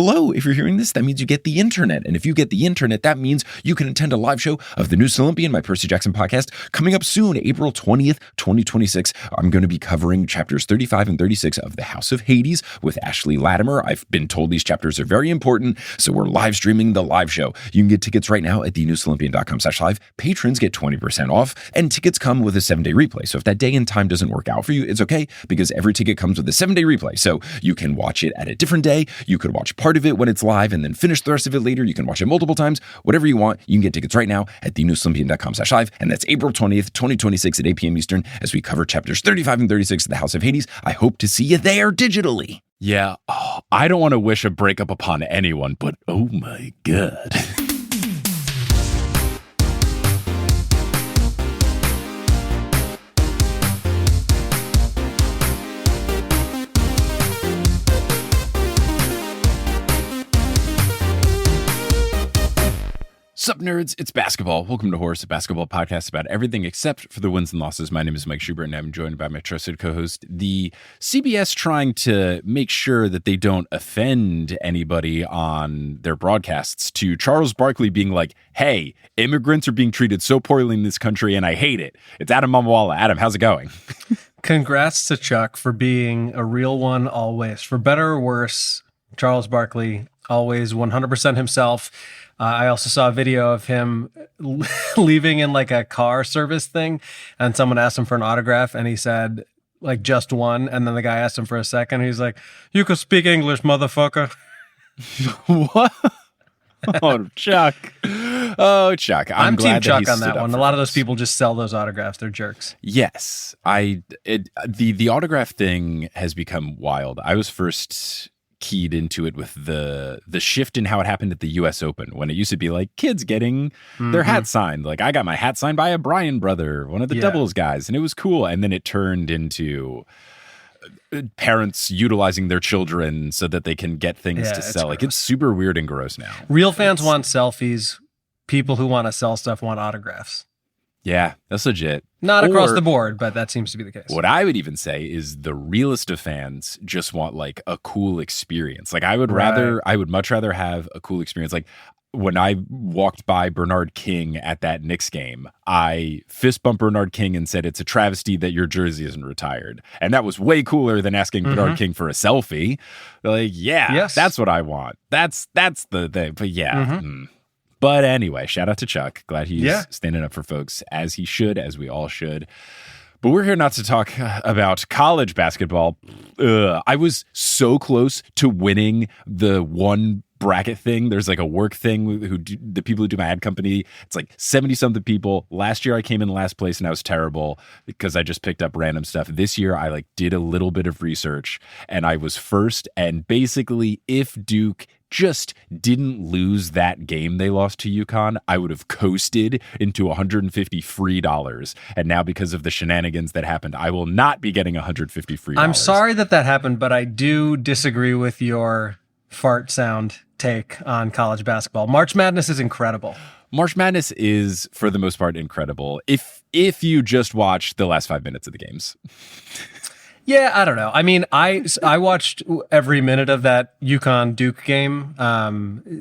Hello, if you're hearing this, that means you get the internet. And if you get the internet, that means you can attend a live show of the News Olympian, my Percy Jackson podcast, coming up soon, April 20th, 2026. I'm going to be covering chapters 35 and 36 of The House of Hades with Ashley Latimer. I've been told these chapters are very important, so we're live streaming the live show. You can get tickets right now at thenewsolympian.com/live. Patrons get 20% off, and tickets come with a 7-day replay. So if that day and time doesn't work out for you, it's okay, because every ticket comes with a 7-day replay. So you can watch it at a different day. You could watch part of it when it's live and then finish the rest of it later. You can watch it multiple times, whatever you want. You can get tickets right now at thenewsolympian.com/live. And that's April 20th, 2026 at 8 p.m. Eastern as we cover chapters 35 and 36 of The House of Hades. I hope to see you there digitally. Yeah, I don't want to wish a breakup upon anyone, but oh my God. Sup, nerds? It's basketball. Welcome to Horse, a basketball podcast about everything except for the wins and losses. My name is Mike Schubert, and I'm joined by my trusted co-host, the CBS trying to make sure that they don't offend anybody on their broadcasts, to Charles Barkley being like, hey, immigrants are being treated so poorly in this country, and I hate it. It's Adam Mamawala. Adam, how's it going? Congrats to Chuck for being a real one always. For better or worse, Charles Barkley, always 100% himself. I also saw a video of him leaving in like a car service thing, and someone asked him for an autograph, and he said, like, just one. And then the guy asked him for a second. He's like, you could speak English, motherfucker. What? Oh, Chuck. Oh, Chuck. I'm glad Team Chuck on that one. A lot of those people just sell those autographs. They're jerks. Yes. The autograph thing has become wild. I was first keyed into it with the shift in how it happened at the US Open, when it used to be like kids getting their hat signed. Like, I got my hat signed by a Bryan brother, one of the doubles guys, and it was cool. And then it turned into parents utilizing their children so that they can get things to sell. Like, it's super weird and gross now. Real fans want selfies. People who want to sell stuff want autographs. Yeah, that's legit. Not across the board, but that seems to be the case. What I would even say is the realest of fans just want like a cool experience. Like, I would much rather have a cool experience. Like, when I walked by Bernard King at that Knicks game, I fist bumped Bernard King and said, it's a travesty that your jersey isn't retired. And that was way cooler than asking Bernard King for a selfie. Like, that's what I want. That's the thing. But yeah. But anyway, shout out to Chuck. Glad he's standing up for folks, as he should, as we all should. But we're here not to talk about college basketball. I was so close to winning the one bracket thing. There's like a work thing the people who do my ad company. It's like 70-something people. Last year I came in last place and I was terrible because I just picked up random stuff. This year I like did a little bit of research and I was first. And basically, if Duke just didn't lose that game they lost to UConn, I would have coasted into $150 free. And now, because of the shenanigans that happened, I will not be getting $150 free. I'm sorry that happened, but I do disagree with your fart sound take on college basketball. March Madness is incredible. March Madness is, for the most part, incredible. If you just watch the last 5 minutes of the games. Yeah, I don't know. I mean, I watched every minute of that UConn-Duke game.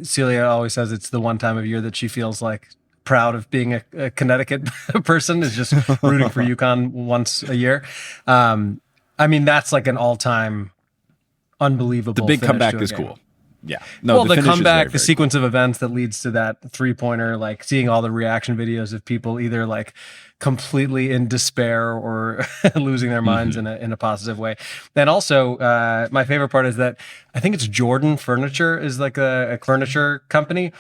Celia always says it's the one time of year that she feels like proud of being a Connecticut person, is just rooting for UConn once a year. I mean, that's like an all-time unbelievable The big comeback is game. Cool. Yeah. No, well, the comeback, the sequence cool. of events that leads to that three-pointer, like seeing all the reaction videos of people either like completely in despair or losing their minds in a positive way. And also, my favorite part is that I think it's Jordan Furniture is like a furniture company.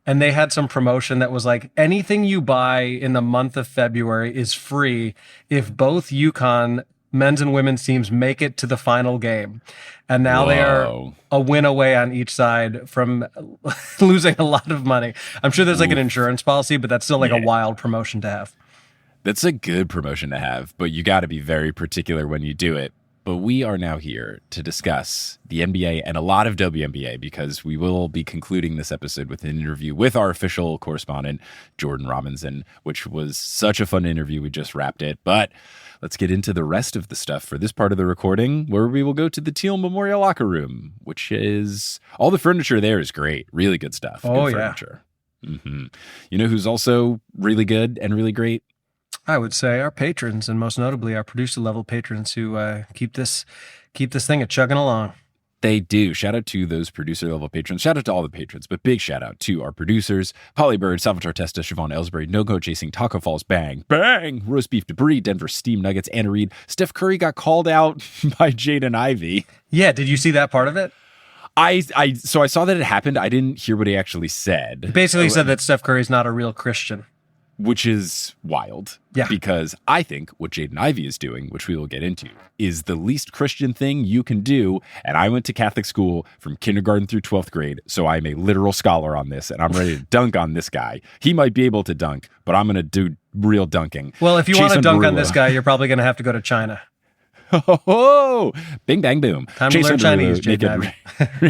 And they had some promotion that was like, anything you buy in the month of February is free if both UConn men's and women's teams make it to the final game. And now they are a win away on each side from losing a lot of money. I'm sure there's like an insurance policy, but that's still like a wild promotion to have. That's a good promotion to have, but you got to be very particular when you do it. But we are now here to discuss the NBA and a lot of WNBA because we will be concluding this episode with an interview with our official correspondent, Jordan Robinson, which was such a fun interview. We just wrapped it. But let's get into the rest of the stuff for this part of the recording, where we will go to the Teal Memorial Locker Room, which is all the furniture there is great. Really good stuff. Oh, good yeah. Furniture. Mm-hmm. You know who's also really good and really great? I would say our patrons, and most notably our producer level patrons who keep this thing chugging along. They do. Shout out to those producer level patrons. Shout out to all the patrons, but big shout out to our producers: Polly Bird, Salvatore Testa, Siobhan Ellsbury, No Go Chasing, Taco Falls, Bang, Bang, Roast Beef Debris, Denver Steam Nuggets, Anna Reed. Steph Curry got called out by Jaden Ivey. Yeah, did you see that part of it? So I saw that it happened. I didn't hear what he actually said. He basically said that Steph Curry's not a real Christian. Which is wild. Yeah. Because I think what Jaden Ivey is doing, which we will get into, is the least Christian thing you can do. And I went to Catholic school from kindergarten through 12th grade, so I'm a literal scholar on this, and I'm ready to dunk on this guy. He might be able to dunk, but I'm going to do real dunking. Well, if you want to dunk on this guy, you're probably going to have to go to China. Oh, bing, bang, boom. Time to learn Chinese, Jaden Ivey.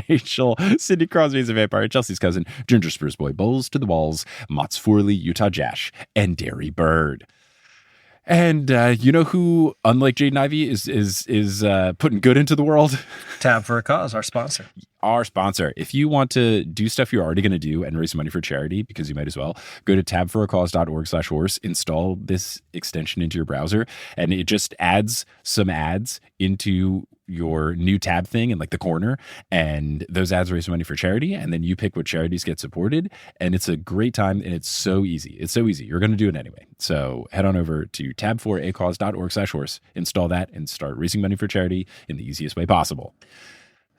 Rachel, Sidney Crosby's a vampire, Chelsea's cousin, Ginger Spurs boy, Bowls to the walls, Mott's Forley, Utah Jash, and Derry Bird. And you know who, unlike Jaden Ivey, is putting good into the world? Tab for a Cause, our sponsor. Our sponsor. If you want to do stuff you're already going to do and raise money for charity, because you might as well, go to tabforacause.org/horse, install this extension into your browser, and it just adds some ads into your new tab thing in like the corner, and those ads raise money for charity, and then you pick what charities get supported, and it's a great time, and it's so easy. It's so easy. You're going to do it anyway. So head on over to tab4acause.org/horse, install that, and start raising money for charity in the easiest way possible.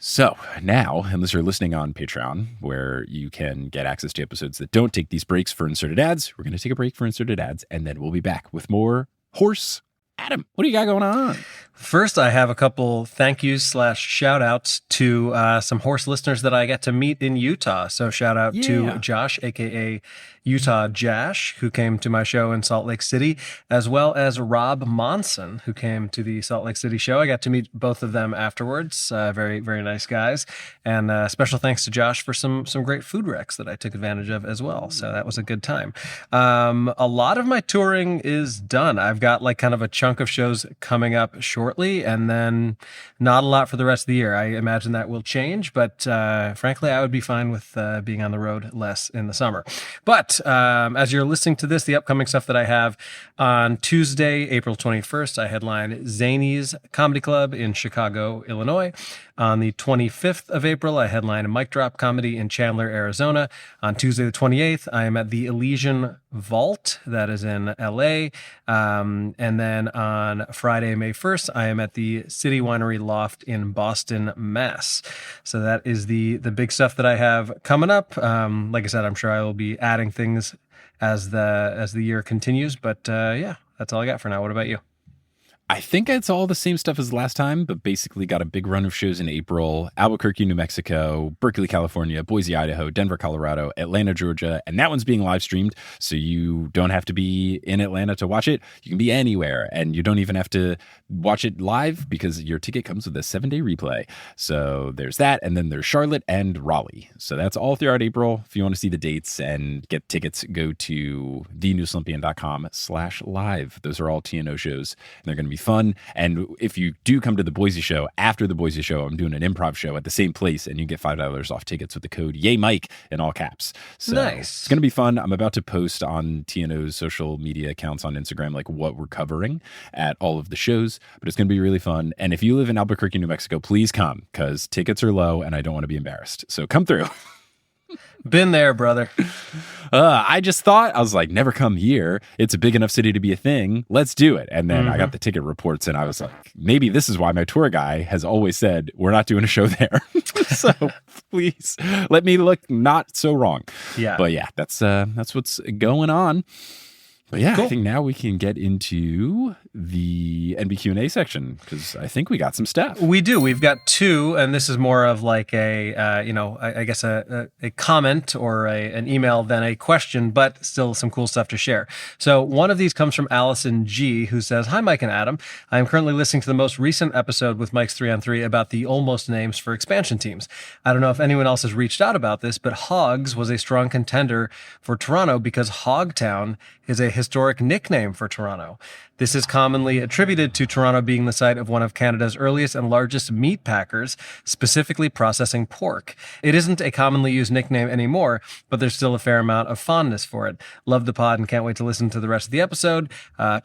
So now, unless you're listening on Patreon, where you can get access to episodes that don't take these breaks for inserted ads, we're going to take a break for inserted ads, and then we'll be back with more horse. Adam, what do you got going on? First, I have a couple thank yous / shout outs to some horse listeners that I get to meet in Utah. So shout out to Josh, aka Utah Jash, who came to my show in Salt Lake City, as well as Rob Monson, who came to the Salt Lake City show. I got to meet both of them afterwards. Very, very nice guys. And special thanks to Josh for some great food recs that I took advantage of as well. So that was a good time. A lot of my touring is done. I've got like kind of a chunk of shows coming up shortly, and then not a lot for the rest of the year. I imagine that will change, but frankly, I would be fine with being on the road less in the summer. But as you're listening to this, the upcoming stuff that I have on Tuesday, April 21st, I headline Zany's Comedy Club in Chicago, Illinois. On the 25th of April, I headline a Mic Drop Comedy in Chandler, Arizona. On Tuesday the 28th, I am at the Elysian Vault, that is in LA. And then on Friday, May 1st, I am at the City Winery Loft in Boston, Mass. So that is the big stuff that I have coming up. Like I said, I'm sure I will be adding things as the year continues. But yeah, that's all I got for now. What about you? I think it's all the same stuff as last time, but basically got a big run of shows in April: Albuquerque, New Mexico, Berkeley, California, Boise, Idaho, Denver, Colorado, Atlanta, Georgia, and that one's being live streamed, so you don't have to be in Atlanta to watch it. You can be anywhere, and you don't even have to watch it live because your ticket comes with a 7-day replay. So there's that, and then there's Charlotte and Raleigh. So that's all throughout April. If you want to see the dates and get tickets, go to thenewsolympian.com/live. Those are all TNO shows, and they're going to be fun. And if you do come to the Boise show, after the Boise show, I'm doing an improv show at the same place, and you get $5 off tickets with the code YayMike in all caps. So nice. It's going to be fun. I'm about to post on TNO's social media accounts on Instagram, like what we're covering at all of the shows, but it's going to be really fun. And if you live in Albuquerque, New Mexico, please come, because tickets are low and I don't want to be embarrassed. So come through. Been there, brother. I just thought, I was like, never come here. It's a big enough city to be a thing. Let's do it. And then I got the ticket reports, and I was like, maybe this is why my tour guy has always said, we're not doing a show there. So please let me look not so wrong. Yeah. But yeah, that's what's going on. But yeah, cool. I think now we can get into the NB Q&A section, because I think we got some stuff. We do. We've got two, and this is more of like a, I guess a comment or an email than a question, but still some cool stuff to share. So one of these comes from Allison G, who says, "Hi, Mike and Adam. I am currently listening to the most recent episode with Mike's 3-on-3 about the almost names for expansion teams. I don't know if anyone else has reached out about this, but Hogs was a strong contender for Toronto because Hogtown is a historic nickname for Toronto. This is commonly attributed to Toronto being the site of one of Canada's earliest and largest meat packers, specifically processing pork. It isn't a commonly used nickname anymore, but there's still a fair amount of fondness for it. Love the pod and can't wait to listen to the rest of the episode.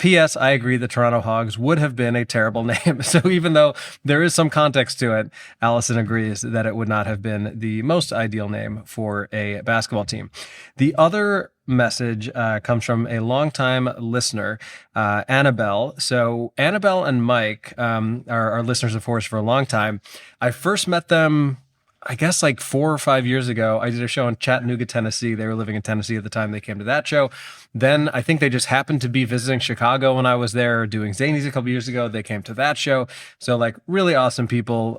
P.S. I agree that Toronto Hogs would have been a terrible name." So even though there is some context to it, Allison agrees that it would not have been the most ideal name for a basketball team. The other message comes from a longtime listener, Annabelle. So Annabelle and Mike are listeners of Horse for a long time. I first met them, I guess, like 4 or 5 years ago. I did a show in Chattanooga, Tennessee. They were living in Tennessee at the time they came to that show. Then I think they just happened to be visiting Chicago when I was there doing Zanies a couple years ago. They came to that show. So like really awesome people.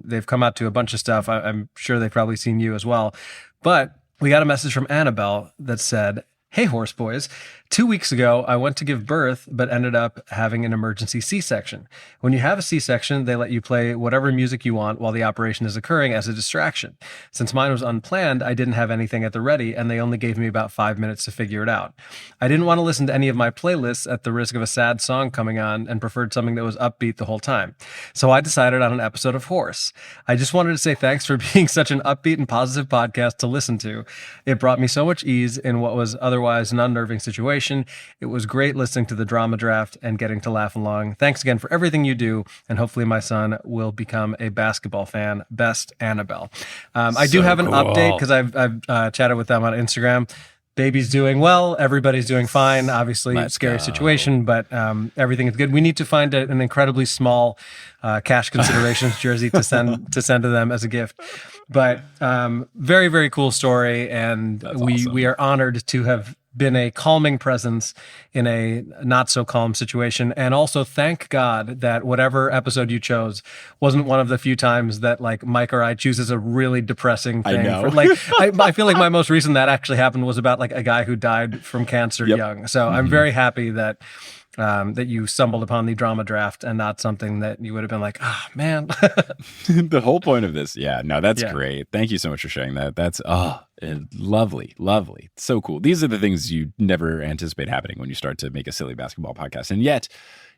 They've come out to a bunch of stuff. I'm sure they've probably seen you as well. But we got a message from Annabelle that said, "Hey, Horse Boys. 2 weeks ago, I went to give birth, but ended up having an emergency C-section. When you have a C-section, they let you play whatever music you want while the operation is occurring as a distraction. Since mine was unplanned, I didn't have anything at the ready, and they only gave me about 5 minutes to figure it out. I didn't want to listen to any of my playlists at the risk of a sad song coming on and preferred something that was upbeat the whole time. So I decided on an episode of Horse. I just wanted to say thanks for being such an upbeat and positive podcast to listen to. It brought me so much ease in what was otherwise an unnerving situation. It was great listening to the drama draft and getting to laugh along. Thanks again for everything you do, and hopefully my son will become a basketball fan. Best, Annabelle." I do have an update because I've chatted with them on Instagram. Baby's doing well. Everybody's doing fine. Obviously, scary situation, but everything is good. We need to find an incredibly small cash considerations jersey to send to them as a gift. But very, very cool story, and we are honored to have been a calming presence in a not so calm situation. And also thank God that whatever episode you chose wasn't one of the few times that like Mike or I chooses a really depressing thing. I know. I feel like my most recent that actually happened was about like a guy who died from cancer young. So I'm very happy that that you stumbled upon the drama draft and not something that you would have been like, "Ah, man." The whole point of this. Yeah, no, that's great. Thank you so much for sharing that. That's lovely, lovely. So cool. These are the things you never anticipate happening when you start to make a silly basketball podcast. And yet,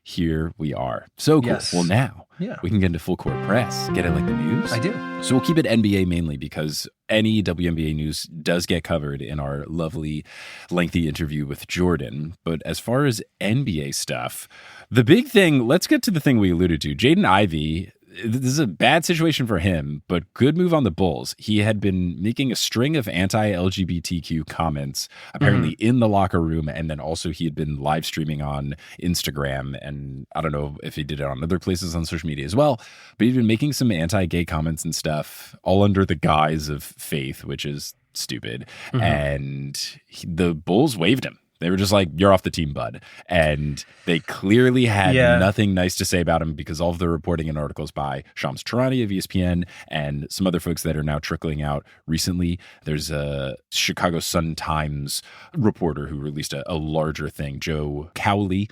here we are. So cool. Yes. Well, now we can get into full court press. Get it like the news? I do. So we'll keep it NBA mainly because any WNBA news does get covered in our lovely, lengthy interview with Jordan. But as far as NBA stuff, the big thing, let's get to the thing we alluded to. Jaden Ivey, this is a bad situation for him, but good move on the Bulls. He had been making a string of anti-LGBTQ comments, apparently in the locker room, and then also he had been live streaming on Instagram, and I don't know if he did it on other places on social media as well, but he'd been making some anti-gay comments and stuff, all under the guise of faith, which is stupid, and the Bulls waived him. They were just like, "You're off the team, bud." And they clearly had nothing nice to say about him because all of the reporting and articles by Shams Charania of ESPN and some other folks that are now trickling out recently. There's a Chicago Sun-Times reporter who released a larger thing, Joe Cowley.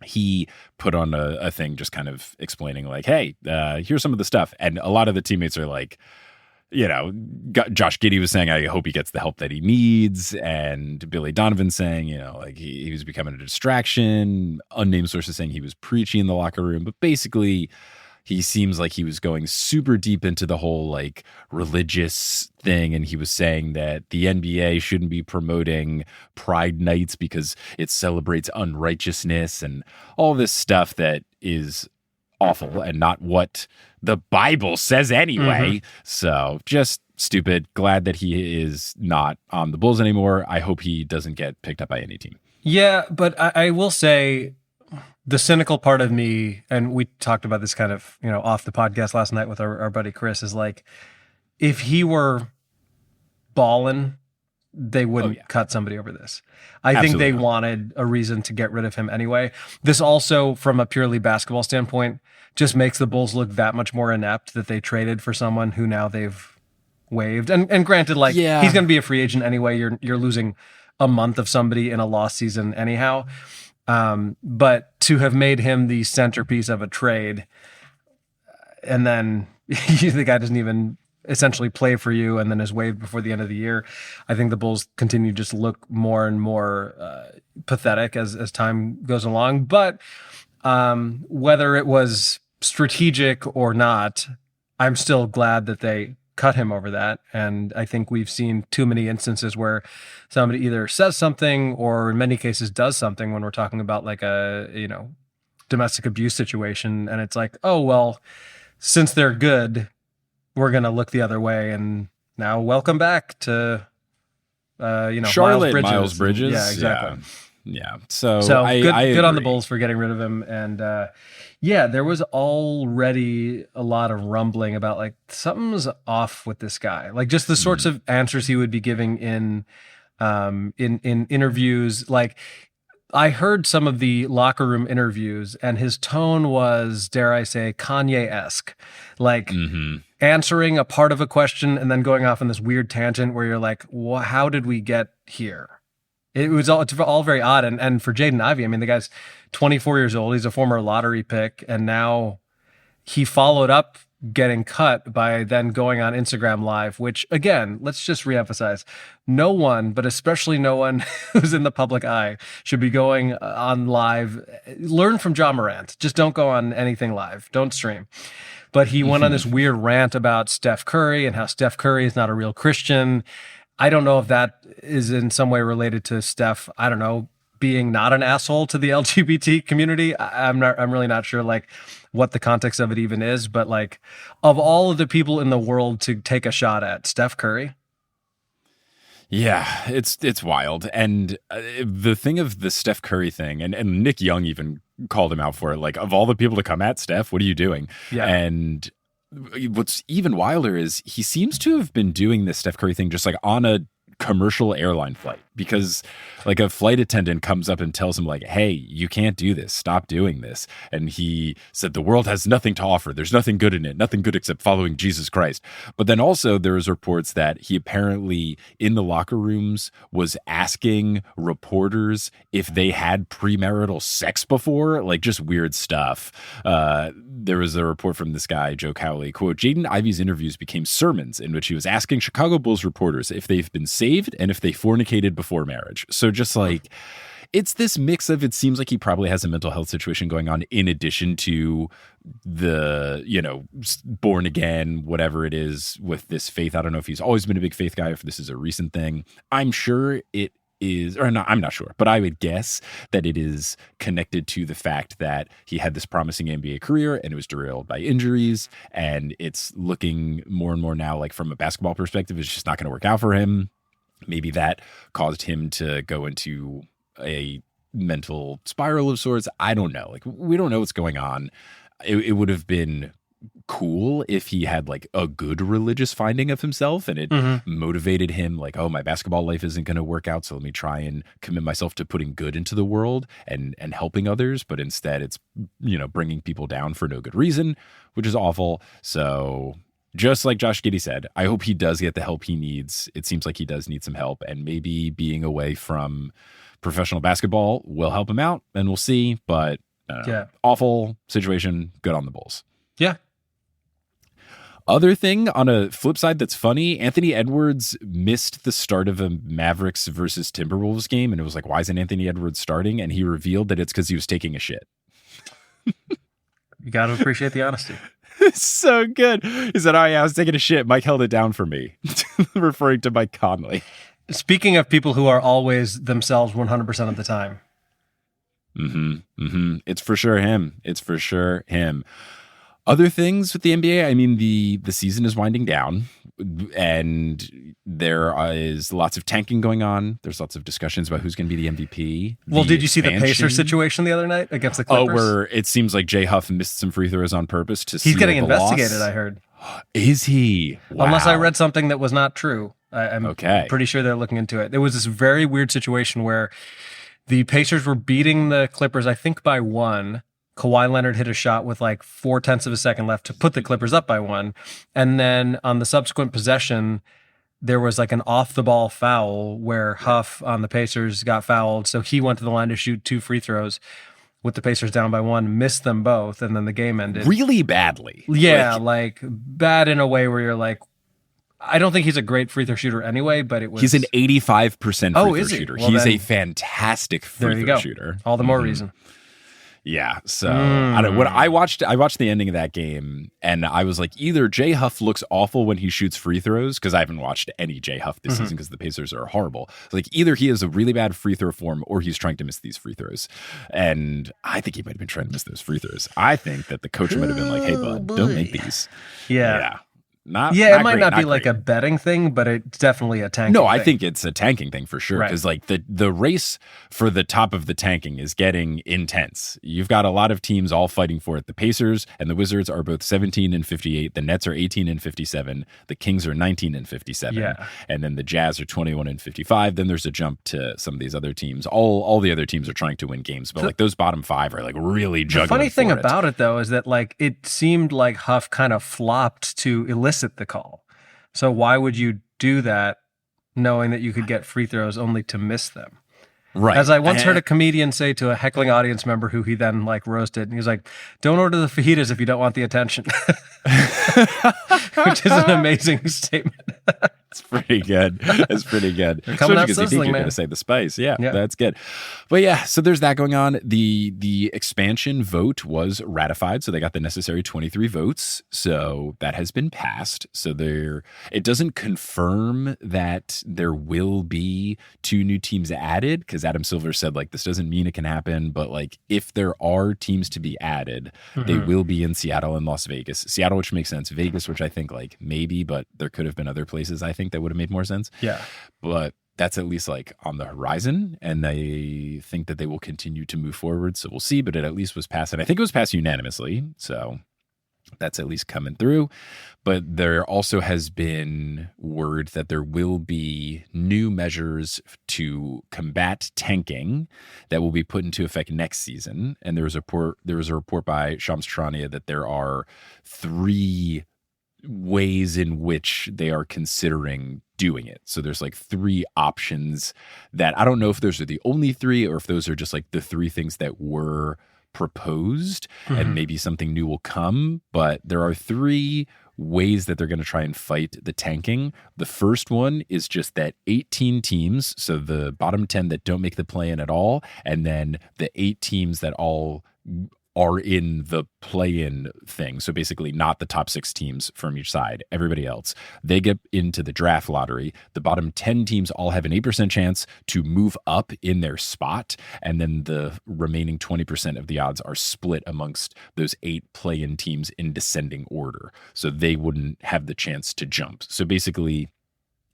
He put on a thing just kind of explaining like, "Hey, here's some of the stuff." And a lot of the teammates are like, you know, Josh Giddey was saying, "I hope he gets the help that he needs." And Billy Donovan saying, you know, like he was becoming a distraction. Unnamed sources saying he was preachy in the locker room. But basically, he seems like he was going super deep into the whole like religious thing. And he was saying that the NBA shouldn't be promoting Pride Nights because it celebrates unrighteousness and all this stuff that is awful and not what the Bible says anyway. So just stupid. Glad that he is not on the Bulls anymore. I hope he doesn't get picked up by any team. Yeah, but I will say the cynical part of me, and we talked about this kind of, you know, off the podcast last night with our buddy Chris, is like, if he were balling they wouldn't cut somebody over this. I think they wanted a reason to get rid of him anyway. This also, from a purely basketball standpoint, just makes the Bulls look that much more inept that they traded for someone who now they've waived. And granted, like he's going to be a free agent anyway. You're losing a month of somebody in a lost season anyhow. But to have made him the centerpiece of a trade, and then the guy doesn't even essentially play for you and then is waived before the end of the year, I think the Bulls continue to just look more and more pathetic as time goes along. But whether it was strategic or not, I'm still glad that they cut him over that. And I think we've seen too many instances where somebody either says something or in many cases does something when we're talking about like a, domestic abuse situation. And it's like, oh, well, since they're good, we're going to look the other way. And now welcome back to, Charlotte, Miles Bridges. Yeah, exactly. Yeah. So good on the Bulls for getting rid of him. And there was already a lot of rumbling about like something's off with this guy. Like just the sorts of answers he would be giving in interviews. Like I heard some of the locker room interviews and his tone was, dare I say, Kanye-esque, like answering a part of a question and then going off on this weird tangent where you're like, how did we get here? It's all very odd. And for Jaden Ivey, I mean, the guy's 24 years old. He's a former lottery pick. And now he followed up getting cut by then going on Instagram Live, which, again, let's just reemphasize, no one, but especially no one who's in the public eye, should be going on live. Learn from Ja Morant. Just don't go on anything live. Don't stream. But he went on this weird rant about Steph Curry and how Steph Curry is not a real Christian. I don't know if that is in some way related to Steph, I don't know, being not an asshole to the LGBT community. I'm really not sure like what the context of it even is, but like of all of the people in the world to take a shot at, Steph Curry. Yeah, it's wild. And the thing of the Steph Curry thing, and Nick Young even called him out for it, like of all the people to come at Steph, what are you doing? Yeah. And what's even wilder is he seems to have been doing this Steph Curry thing just like on a commercial airline flight, because like a flight attendant comes up and tells him like, hey, you can't do this, stop doing this. And he said the world has nothing to offer, there's nothing good in it, nothing good except following Jesus Christ. But then also there was reports that he apparently in the locker rooms was asking reporters if they had premarital sex before, like just weird stuff. There was a report from this guy, Joe Cowley, quote, Jaden Ivey's interviews became sermons in which he was asking Chicago Bulls reporters if they've been saved and if they fornicated before marriage. So just like, it's this mix of, it seems like he probably has a mental health situation going on in addition to the, born again, whatever it is with this faith. I don't know if he's always been a big faith guy, or if this is a recent thing. I'm sure it is, or not, I'm not sure, but I would guess that it is connected to the fact that he had this promising NBA career and it was derailed by injuries. And it's looking more and more now, like from a basketball perspective, it's just not going to work out for him. Maybe that caused him to go into a mental spiral of sorts. I don't know. Like, we don't know what's going on. It would have been cool if he had like a good religious finding of himself and it motivated him like, oh, my basketball life isn't going to work out, so let me try and commit myself to putting good into the world and helping others. But instead it's, bringing people down for no good reason, which is awful. So just like Josh Giddey said, I hope he does get the help he needs. It seems like he does need some help, and maybe being away from professional basketball will help him out, and we'll see. But awful situation. Good on the Bulls. Yeah. Other thing on a flip side that's funny, Anthony Edwards missed the start of a Mavericks versus Timberwolves game, and it was like, why isn't Anthony Edwards starting? And he revealed that it's because he was taking a shit. You got to appreciate the honesty. It's so good. He said, oh yeah, I was taking a shit. Mike held it down for me, referring to Mike Conley. Speaking of people who are always themselves 100% of the time. It's for sure him. Other things with the NBA, I mean, the season is winding down and there is lots of tanking going on. There's lots of discussions about who's going to be the MVP. Well, did you see the Pacers situation the other night against the Clippers? Oh, where it seems like Jay Huff missed some free throws on purpose to He's getting investigated, I heard. Is he? Wow. Unless I read something that was not true. I'm pretty sure they're looking into it. There was this very weird situation where the Pacers were beating the Clippers, I think, by 1. Kawhi Leonard hit a shot with like 0.4 of a second left to put the Clippers up by 1. And then on the subsequent possession, there was like an off-the-ball foul where Huff on the Pacers got fouled. So he went to the line to shoot 2 free throws with the Pacers down by 1, missed them both, and then the game ended. Really badly. Yeah, like bad in a way where you're like, I don't think he's a great free throw shooter anyway, but it was... He's an 85% free throw shooter. Well, he's a fantastic free throw shooter. All the more reason. Yeah, so I don't. What I watched the ending of that game, and I was like, either Jay Huff looks awful when he shoots free throws, because I haven't watched any Jay Huff this season because the Pacers are horrible. So like either he has a really bad free throw form, or he's trying to miss these free throws. And I think he might have been trying to miss those free throws. I think that the coach might have been like, "Hey, bud, don't make these." Yeah. It might not be like a betting thing, but it's definitely a tanking thing. I think it's a tanking thing for sure, because like the race for the top of the tanking is getting intense. You've got a lot of teams all fighting for it. The Pacers and the Wizards are both 17-58. The Nets are 18-57. The Kings are 19-57. Yeah. And then the Jazz are 21-55. Then there's a jump to some of these other teams. All the other teams are trying to win games, but like those bottom 5 are like really juggling. The funny thing about it though is that like it seemed like Huff kind of flopped to elicit the call. So why would you do that knowing that you could get free throws only to miss them? Right. As I once heard a comedian say to a heckling audience member who he then like roasted, and he was like, "Don't order the fajitas if you don't want the attention." Which is an amazing statement. It's pretty good. It's pretty good. Coming out because you think you're going to say the spice. Yeah, that's good. But yeah, so there's that going on. The expansion vote was ratified, so they got the necessary 23 votes. So that has been passed. So it doesn't confirm that there will be 2 new teams added, because Adam Silver said like this doesn't mean it can happen, but like if there are teams to be added, they will be in Seattle and Las Vegas. Seattle, which makes sense. Vegas, which I think like maybe, but there could have been other places I think that would have made more sense. Yeah. But that's at least like on the horizon, and they think that they will continue to move forward. So we'll see, but it at least was passed. And I think it was passed unanimously. So that's at least coming through. But there also has been word that there will be new measures to combat tanking that will be put into effect next season. And there was a report by Shams Charania that there are 3 ways in which they are considering doing it. So there's like 3 options that I don't know if those are the only 3 or if those are just like the 3 things that were proposed, and maybe something new will come. But there are 3 ways that they're going to try and fight the tanking. The first one is just that 18 teams, so the bottom 10 that don't make the play-in at all, and then the 8 teams that all are in the play-in thing. So basically not the top 6 teams from each side. Everybody else, they get into the draft lottery. The bottom 10 teams all have an 8% chance to move up in their spot. And then the remaining 20% of the odds are split amongst those 8 play-in teams in descending order. So they wouldn't have the chance to jump. So basically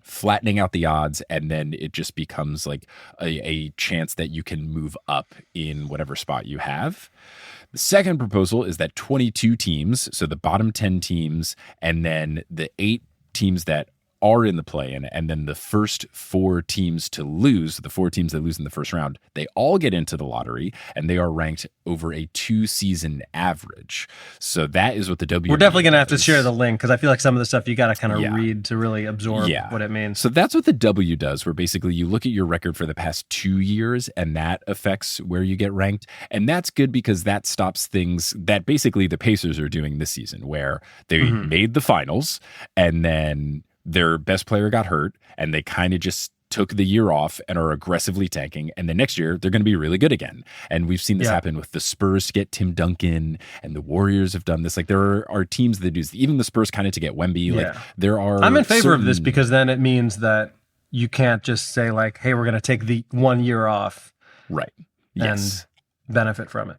flattening out the odds, and then it just becomes like a chance that you can move up in whatever spot you have. The second proposal is that 22 teams, so the bottom 10 teams, and then the 8 teams that are in the play-in, and then the first 4 teams to lose, the 4 teams that lose in the first round, they all get into the lottery, and they are ranked over a 2-season average. So that is what the WNBA We're definitely going to have to share the link, because I feel like some of the stuff you got to kind of read to really absorb what it means. So that's what the W does, where basically you look at your record for the past 2 years, and that affects where you get ranked. And that's good because that stops things that basically the Pacers are doing this season, where they made the finals, and then their best player got hurt, and they kind of just took the year off and are aggressively tanking. And then next year, they're going to be really good again. And we've seen this happen with the Spurs to get Tim Duncan, and the Warriors have done this. Like there are teams that do this. Even the Spurs kind of to get Wemby. Like there are. I'm in favor of this, because then it means that you can't just say like, hey, we're going to take the 1 year off. Right. Yes. And benefit from it.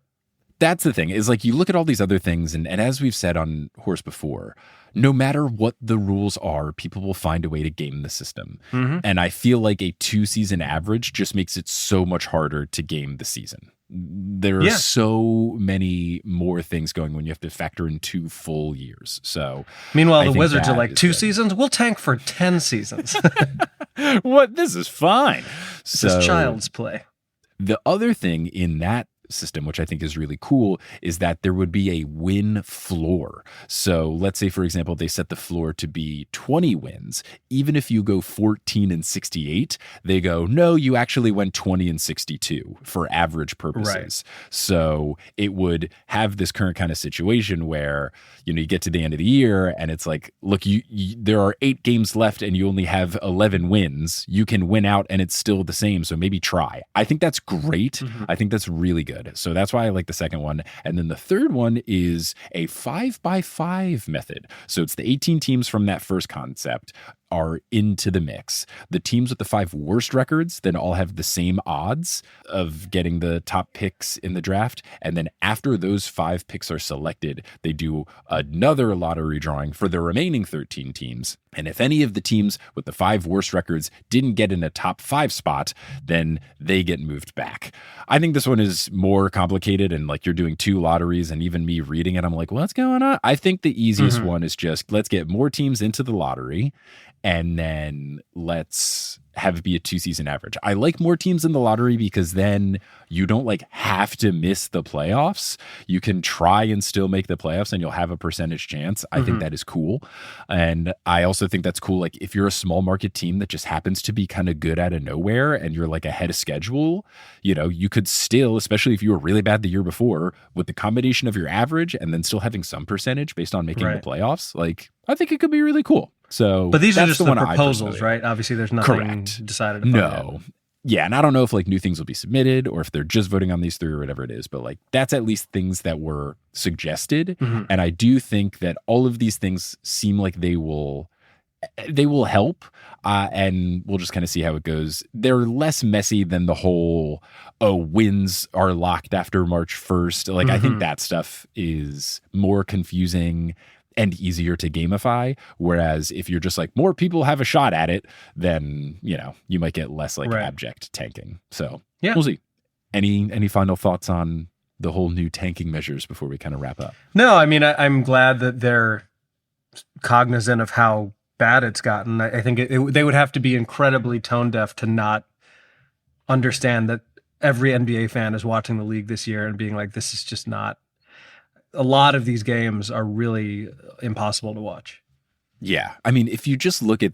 That's the thing, is like you look at all these other things, and as we've said on Horse before, no matter what the rules are, people will find a way to game the system. And I feel like a 2-season average just makes it so much harder to game the season. There are so many more things going when you have to factor in 2 full years. So meanwhile, the Wizards are like 2 seasons. We'll tank for 10 seasons. What? This is fine. This is child's play. The other thing in that system, which I think is really cool, is that there would be a win floor. So let's say, for example, they set the floor to be 20 wins. Even if you go 14-68, they go, no, you actually went 20-62 for average purposes. Right. So it would have this current kind of situation where, you know, you get to the end of the year and it's like, look, you there are 8 games left and you only have 11 wins. You can win out and it's still the same. So maybe try. I think that's great. I think that's really good. So that's why I like the second one. And then the third one is a 5x5 method. So it's the 18 teams from that first concept are into the mix. The teams with the 5 worst records then all have the same odds of getting the top picks in the draft. And then after those 5 picks are selected, they do another lottery drawing for the remaining 13 teams. And if any of the teams with the 5 worst records didn't get in a top 5 spot, then they get moved back. I think this one is more complicated and like you're doing 2 lotteries, and even me reading it, I'm like, what's going on? I think the easiest one is just let's get more teams into the lottery and then let's have it be a 2-season average. I like more teams in the lottery because then you don't like have to miss the playoffs. You can try and still make the playoffs and you'll have a percentage chance. I think that is cool. And I also think that's cool. Like if you're a small market team that just happens to be kind of good out of nowhere and you're like ahead of schedule, you know, you could still, especially if you were really bad the year before, with the combination of your average and then still having some percentage based on making the playoffs, like I think it could be really cool. So, but these are just the proposals, right? Obviously, there's nothing decided upon. No. Yeah, and I don't know if like new things will be submitted or if they're just voting on these 3 or whatever it is, but like that's at least things that were suggested. And I do think that all of these things seem like they will help, and we'll just kind of see how it goes. They're less messy than the whole wins are locked after March 1st. Like I think that stuff is more confusing and easier to gamify. Whereas if you're just like more people have a shot at it, then, you know, you might get less like abject tanking. So we'll see. Any final thoughts on the whole new tanking measures before we kind of wrap up? No, I mean, I'm glad that they're cognizant of how bad it's gotten. I think they would have to be incredibly tone deaf to not understand that every NBA fan is watching the league this year and being like, this is just not. A lot of these games are really impossible to watch. Yeah. I mean, if you just look at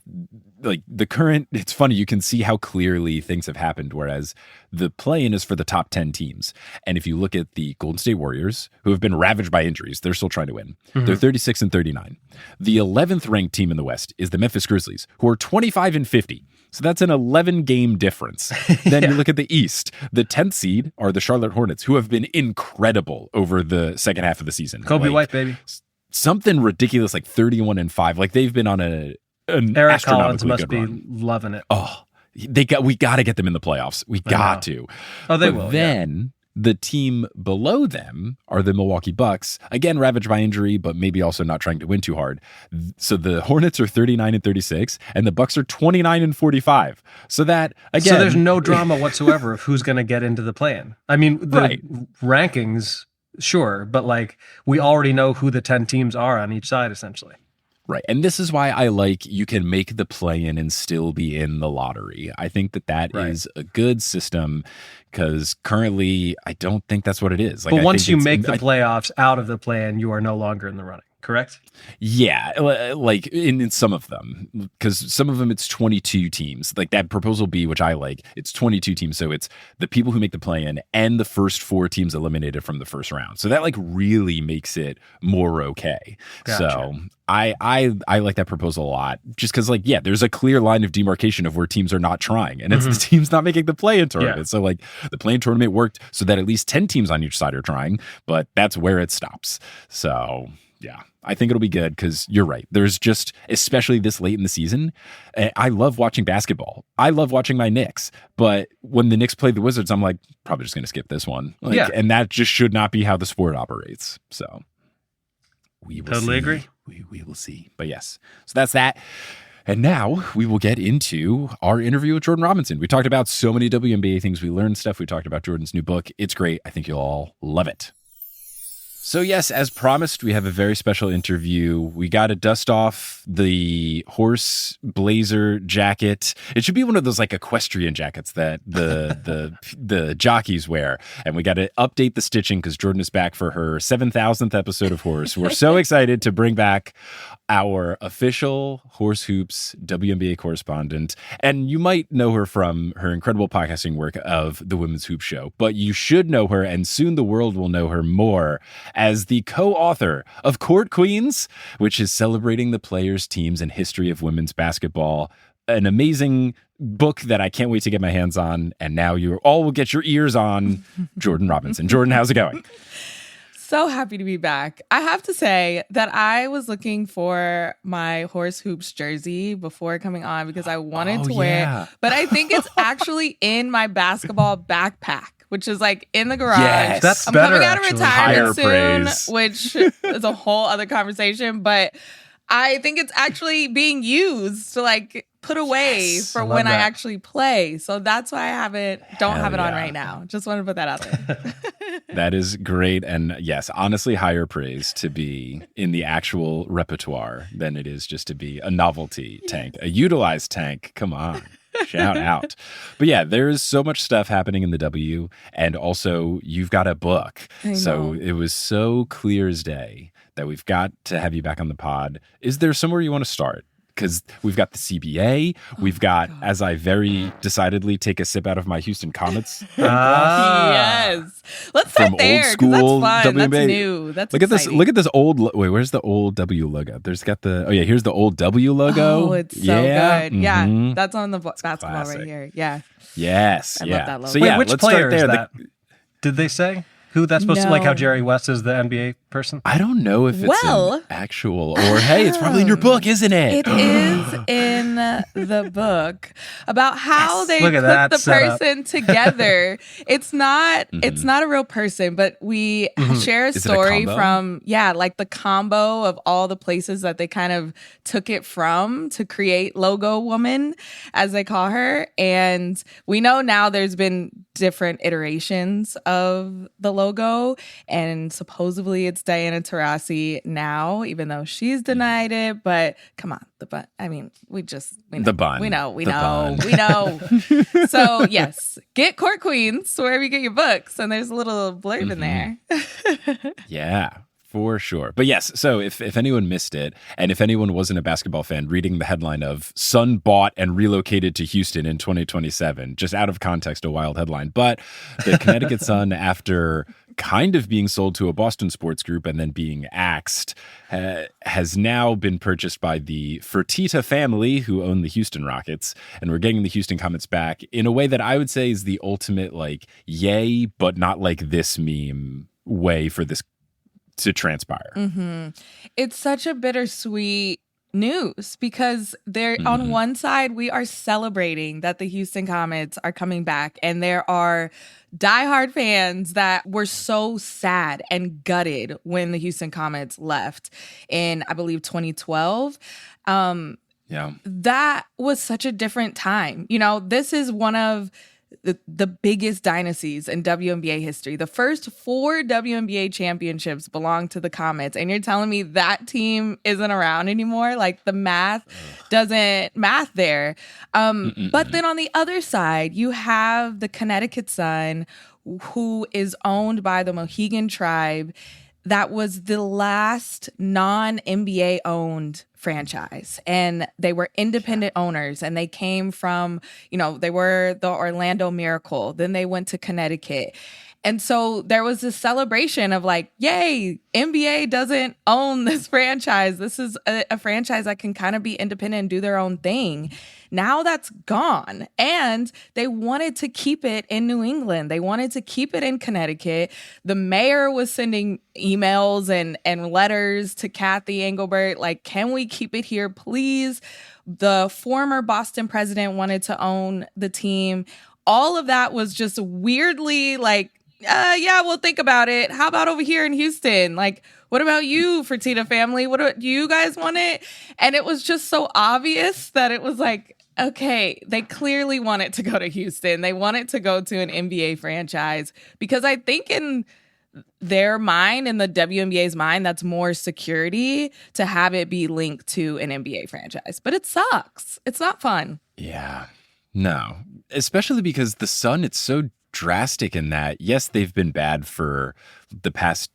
like the current, it's funny, you can see how clearly things have happened, whereas the play-in is for the top 10 teams. And if you look at the Golden State Warriors, who have been ravaged by injuries, they're still trying to win. They're 36-39. The 11th ranked team in the West is the Memphis Grizzlies, who are 25-50. So that's an 11-game difference. Then you look at the East. The 10th seed are the Charlotte Hornets, who have been incredible over the second half of the season. Kobe White, baby. Something ridiculous like 31-5. Like they've been on an Eric Collins must be loving it. Oh, we got to get them in the playoffs. We got to. Oh, they will. Then the team below them are the Milwaukee Bucks, again ravaged by injury, but maybe also not trying to win too hard. So the Hornets are 39-36, and the Bucks are 29-45. So that again, so there's no drama whatsoever of who's going to get into the play-in. I mean, the rankings, sure, but like we already know who the 10 teams are on each side, essentially. Right. And this is why I like you can make the play-in and still be in the lottery. I think that is a good system because currently I don't think that's what it is. Like, but once you make the playoffs out of the play-in, you are no longer in the running. Correct? Yeah, like in some of them, because some of them it's 22 teams. Like that proposal B, which I like, it's 22 teams. So it's the people who make the play-in and the first 4 teams eliminated from the first round. So that like really makes it more okay. Gotcha. So I like that proposal a lot, just because like there's a clear line of demarcation of where teams are not trying, and it's the teams not making the play-in tournament. Yeah. So like the play-in tournament worked so that at least 10 teams on each side are trying, but that's where it stops. So. Yeah, I think it'll be good because you're right. There's just, especially this late in the season, I love watching basketball. I love watching my Knicks. But when the Knicks play the Wizards, I'm like, probably just going to skip this one. Like, and that just should not be how the sport operates. So we will totally see. Agree. We will see. But yes, so that's that. And now we will get into our interview with Jordan Robinson. We talked about so many WNBA things. We learned stuff. We talked about Jordan's new book. It's great. I think you'll all love it. So yes, as promised, we have a very special interview. We got to dust off the horse blazer jacket. It should be one of those like equestrian jackets that the jockeys wear. And we got to update the stitching because Jordan is back for her 7,000th episode of Horse. We're so excited to bring back our official Horse Hoops WNBA correspondent. And you might know her from her incredible podcasting work of the Women's Hoop Show, but you should know her, and soon the world will know her more, as the co-author of Court Queens, which is celebrating the players, teams, and history of women's basketball. An amazing book that I can't wait to get my hands on. And now you all will get your ears on Jordan Robinson. Jordan, how's it going? So happy to be back. I have to say that I was looking for my Horse Hoops jersey before coming on because I wanted to wear it. But I think it's actually in my basketball backpack, which is like in the garage. Yes, that's I'm better, coming out of retirement Higher soon, which is a whole other conversation. But I think it's actually being used to like put away for when I actually play. So that's why I don't have it on right now. Just want to put that out there. That is great. And yes, honestly, higher praise to be in the actual repertoire than it is just to be a novelty tank, a utilized tank. Come on. Shout out. But yeah, there's so much stuff happening in the W, and also you've got a book. So it was so clear as day that we've got to have you back on the pod. Is there somewhere you want to start? Because we've got the CBA, we've got, as I very decidedly take a sip out of my Houston Comets. Yes. Let's start From there, old school that's fun. WNBA. That's new. That's Look exciting. at this. Look at this old. Wait, where's the old W logo? There's got the. Oh yeah, here's the old W logo. Oh, it's so good. Yeah, Mhm. that's on the basketball classic. right here. Yeah. Yes. I yeah. love that logo. So Wait, yeah, which let's player start there. is that? Did they say who that's supposed to, like how Jerry West is the NBA person? I don't know if it's Well- an actual or hey, it's probably in your book, isn't it? It is in the book about how they Look at put that the setup. person together. It's not a real person, but we share a Is it a story combo? from like the combo of all the places that they kind of took it from to create Logo Woman, as they call her. And we know now there's been different iterations of the logo, and supposedly it's Diana Taurasi now, even though she's denied it. But come on, the bun. I mean, we know. The bun. We know. The We know. So yes, get Court Queens wherever you get your books, and there's a little blurb in there. Yeah. For sure. But yes, so if anyone missed it, and if anyone wasn't a basketball fan, reading the headline of Sun bought and relocated to Houston in 2027, just out of context, a wild headline. But the Connecticut Sun, after kind of being sold to a Boston sports group and then being axed, has now been purchased by the Fertitta family, who own the Houston Rockets. And we're getting the Houston Comets back in a way that I would say is the ultimate, like, yay, but not like this meme way for this to transpire. It's such a bittersweet news because they're on one side, we are celebrating that the Houston Comets are coming back, and there are diehard fans that were so sad and gutted when the Houston Comets left in, I believe, 2012. Yeah. That was such a different time. You know, this is one of the biggest dynasties in WNBA history. The first 4 WNBA championships belong to the Comets, and you're telling me that team isn't around anymore? Like, the math doesn't math there. But then on the other side, you have the Connecticut Sun, who is owned by the Mohegan tribe. That was the last non-NBA owned franchise, and they were independent owners, and they came from, they were the Orlando Miracle. Then they went to Connecticut. And so there was this celebration of like, yay, NBA doesn't own this franchise. This is a franchise that can kind of be independent and do their own thing. Now that's gone. And they wanted to keep it in New England. They wanted to keep it in Connecticut. The mayor was sending emails and letters to Kathy Engelbert, like, can we keep it here, please? The former Boston president wanted to own the team. All of that was just weirdly like yeah, we'll think about it. How about over here in Houston? Like, what about you, Fertitta family? Do you guys want it? And it was just so obvious that it was like, okay, they clearly want it to go to Houston. They want it to go to an NBA franchise because I think in their mind, in the WNBA's mind, that's more security to have it be linked to an NBA franchise. But it sucks. It's not fun. Yeah. No. Especially because the Sun, it's so drastic in that, yes, they've been bad for the past,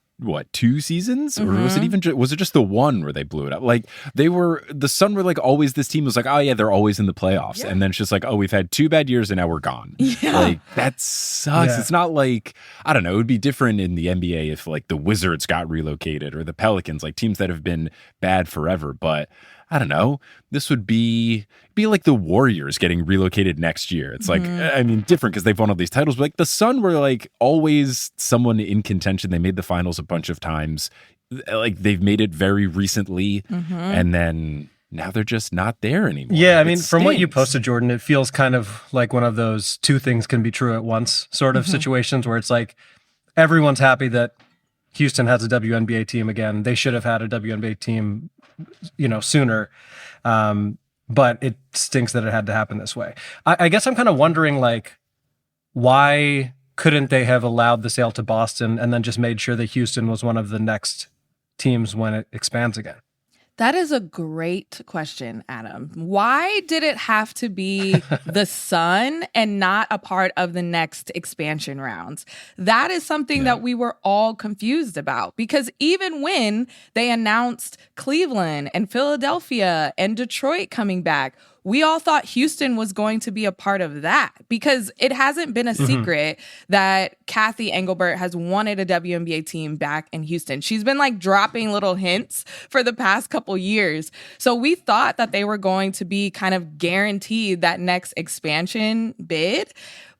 2 seasons? Or was it even, was it just the one where they blew it up? Like, the Sun were like always, this team was like, oh yeah, they're always in the playoffs. Yeah. And then it's just like, oh, we've had 2 bad years and now we're gone. Yeah. Like, that sucks. Yeah. It's not like, I don't know, it would be different in the NBA if like the Wizards got relocated or the Pelicans, like teams that have been bad forever. But I don't know, this would be like the Warriors getting relocated next year. It's like, I mean, different because they've won all these titles, but like the Sun were like always someone in contention. They made the finals a bunch of times. Like they've made it very recently. And then now they're just not there anymore. Yeah, I mean, from what you posted, Jordan, it feels kind of like one of those 2 things can be true at once sort of situations where it's like everyone's happy that Houston has a WNBA team again. They should have had a WNBA team, sooner. But it stinks that it had to happen this way. I guess I'm kind of wondering, like, why couldn't they have allowed the sale to Boston and then just made sure that Houston was one of the next teams when it expands again? That is a great question, Adam. Why did it have to be the Sun and not a part of the next expansion rounds? That is something that we were all confused about because even when they announced Cleveland and Philadelphia and Detroit coming back, we all thought Houston was going to be a part of that because it hasn't been a secret that Kathy Engelbert has wanted a WNBA team back in Houston. She's been like dropping little hints for the past couple years. So we thought that they were going to be kind of guaranteed that next expansion bid.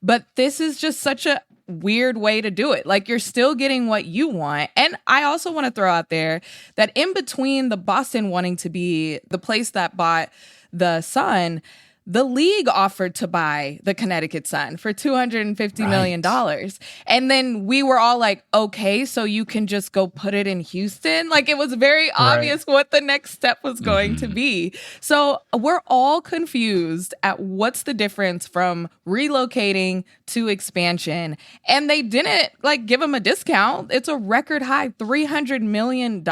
But this is just such a weird way to do it. Like you're still getting what you want. And I also want to throw out there that in between the Boston wanting to be the place that bought the Sun, the league offered to buy the Connecticut Sun for $250 million. And then we were all like, okay, so you can just go put it in Houston. Like it was very obvious what the next step was going to be. So we're all confused at what's the difference from relocating to expansion. And they didn't like give them a discount. It's a record high $300 million.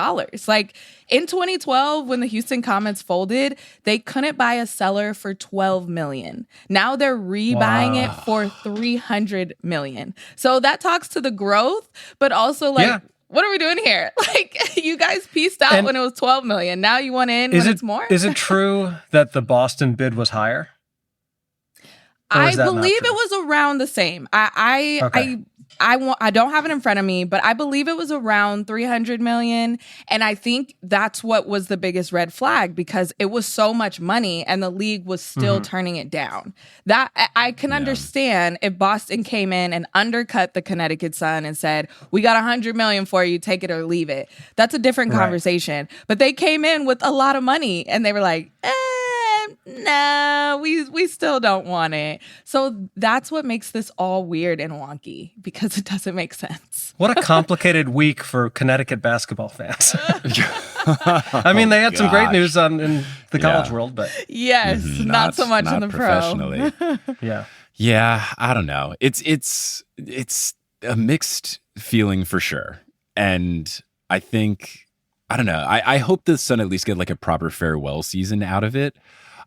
Like in 2012, when the Houston Comets folded, they couldn't buy a seller for $12 million. Now they're rebuying it for $300 million. So that talks to the growth, but also like, what are we doing here? Like you guys pieced out when it was $12 million. Now you want in when it's more? Is it true that the Boston bid was higher? I believe it was around the same. I don't have it in front of me, but I believe it was around $300 million. And I think that's what was the biggest red flag because it was so much money and the league was still turning it down. That I can understand if Boston came in and undercut the Connecticut Sun and said, we got $100 million for you, take it or leave it. That's a different conversation. But they came in with a lot of money and they were like, no, we still don't want it. So that's what makes this all weird and wonky because it doesn't make sense. What a complicated week for Connecticut basketball fans. I mean, they had some great news in the college world, but not so much in the professionally. pro. Yeah, I don't know. It's a mixed feeling for sure. And I think, I don't know, I hope the Sun at least get like a proper farewell season out of it.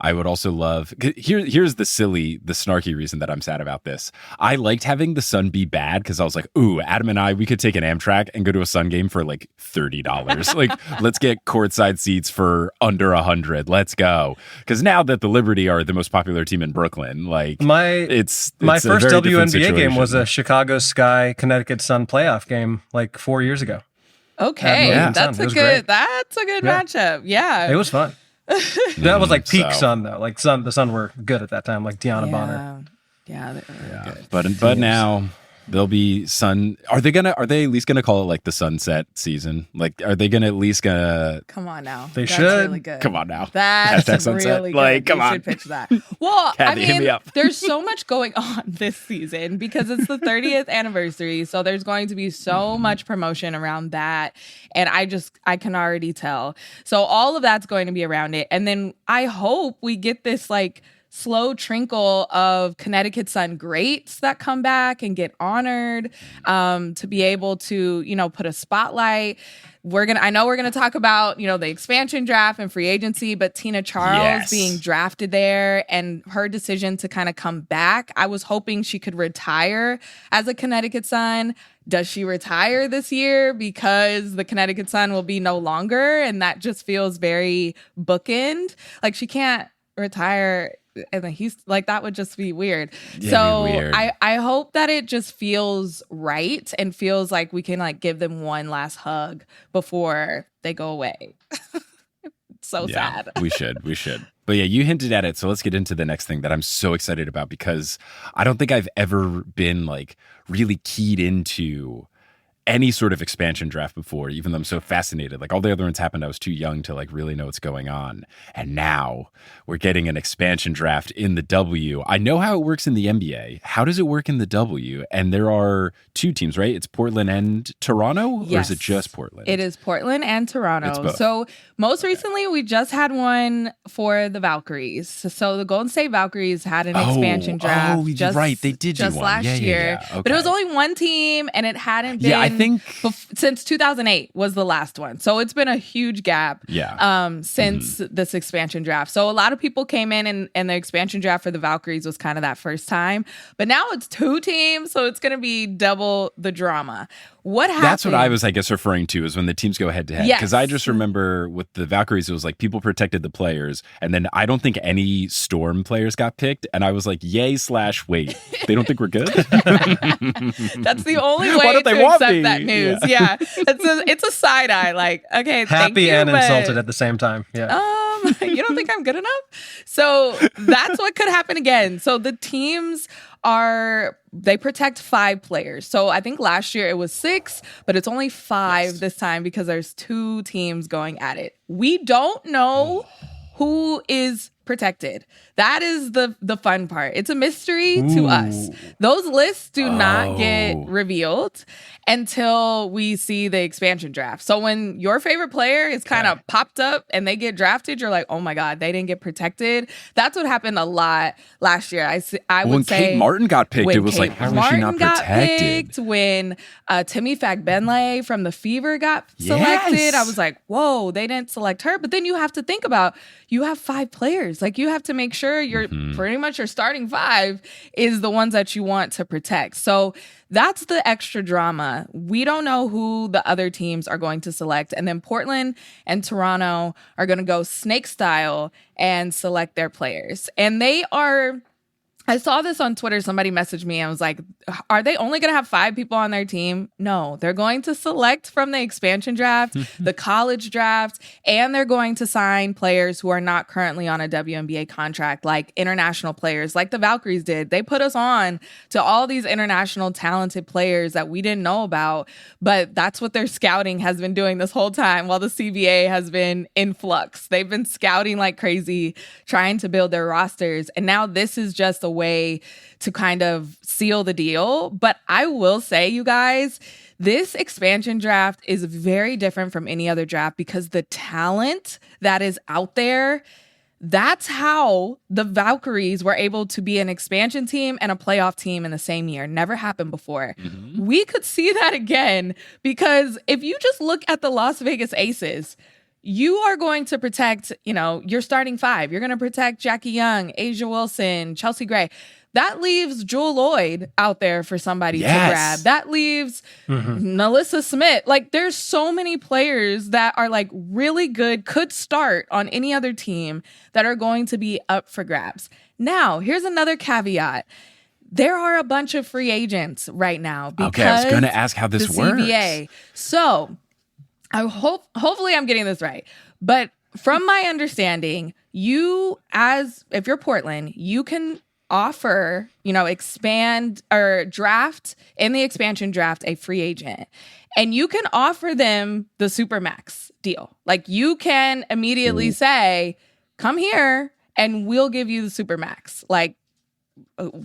I would also love, here's the snarky reason that I'm sad about this. I liked having the Sun be bad because I was like, ooh, Adam and I, we could take an Amtrak and go to a Sun game for like $30. Like, let's get courtside seats for under $100. Let's go. Because now that the Liberty are the most popular team in Brooklyn, like my first WNBA game was a Chicago Sky Connecticut Sun playoff game like 4 years ago. Okay, that's a good matchup. Yeah, it was fun. That was like peak Sun though. Like the Sun were good at that time. Like Deanna Bonner. Yeah, they were good. But now There'll be sun. Are they at least gonna call it like the sunset season? Like, are they gonna at least Come on now. They That's should. really good. Come on now. That's Hashtag sunset. really good. Like, come you on. should pitch that. Well, Kathy, hit me up. there's so much going on this season because it's the 30th anniversary. So there's going to be so much promotion around that. And I can already tell. So all of that's going to be around it. And then I hope we get this like slow trickle of Connecticut Sun greats that come back and get honored, to be able to, put a spotlight. I know we're gonna talk about, the expansion draft and free agency, but Tina Charles being drafted there and her decision to kind of come back. I was hoping she could retire as a Connecticut Sun. Does she retire this year because the Connecticut Sun will be no longer? And that just feels very bookend. Like she can't retire. And he's like, that would just be weird. Yeah, so be weird. I hope that it just feels right and feels like we can like give them one last hug before they go away. So sad. We should. But yeah, you hinted at it. So let's get into the next thing that I'm so excited about, because I don't think I've ever been like really keyed into any sort of expansion draft before, even though I'm so fascinated. Like all the other ones happened, I was too young to like really know what's going on. And now we're getting an expansion draft in the W. I know how it works in the NBA. How does it work in the W? And there are two teams, right? It's Portland and Toronto? Yes. Or is it just Portland? It is Portland and Toronto. It's both. So most recently, we just had one for the Valkyries. So the Golden State Valkyries had an expansion draft. Right. They did just one. last year. Okay. But it was only one team, and it hadn't been. Yeah, I think since 2008 was the last one. So it's been a huge gap. Yeah. Since this expansion draft. So a lot of people came in and the expansion draft for the Valkyries was kind of that first time. But now it's two teams, so it's going to be double the drama. What happened? That's what I was, I guess, referring to is when the teams go head to head. Yes. Because I just remember with the Valkyries, it was like people protected the players. And then I don't think any Storm players got picked. And I was like, yay/wait. They don't think we're good? That's the only way to accept that news. Yeah. It's a side eye. Like, okay, happy thank you, and but, insulted at the same time. Yeah. you don't think I'm good enough? So that's what could happen again. So the teams they protect 5 players. So I think last year it was 6, but it's only 5 this time because there's 2 teams going at it. We don't know who is protected. That is the fun part. It's a mystery to us. Those lists do not get revealed until we see the expansion draft. So when your favorite player is kind of popped up and they get drafted, you're like, oh my God, they didn't get protected. That's what happened a lot last year. I would when say Kate Martin got picked, when it was Kate like, how was she not Martin got protected? picked, when Timmy Fagbenle from the Fever got selected, I was like, whoa, they didn't select her. But then you have to think about, you have 5 players. Like you have to make sure you're pretty much your starting 5 is the ones that you want to protect. So that's the extra drama. We don't know who the other teams are going to select. And then Portland and Toronto are going to go snake style and select their players. And I saw this on Twitter. Somebody messaged me and was like, are they only going to have 5 people on their team? No, they're going to select from the expansion draft, the college draft, and they're going to sign players who are not currently on a WNBA contract, like international players, like the Valkyries did. They put us on to all these international talented players that we didn't know about, but that's what their scouting has been doing this whole time while the CBA has been in flux. They've been scouting like crazy, trying to build their rosters. And now this is just a way to kind of seal the deal. But I will say, you guys, this expansion draft is very different from any other draft because the talent that is out there, that's how the Valkyries were able to be an expansion team and a playoff team in the same year. Never happened before. We could see that again because if you just look at the Las Vegas Aces, you are going to protect, your starting 5. You're going to protect Jackie Young, Asia Wilson, Chelsea Gray. That leaves Jewel Lloyd out there for somebody to grab. That leaves Nalissa Smith. Like, there's so many players that are like really good, could start on any other team that are going to be up for grabs. Now, here's another caveat. There are a bunch of free agents right now because I was going to ask how this works. CBA. So hopefully I'm getting this right. But from my understanding, if you're Portland, you can offer, expand or draft in the expansion draft a free agent. And you can offer them the Supermax deal. Like you can immediately say, come here and we'll give you the Supermax. Like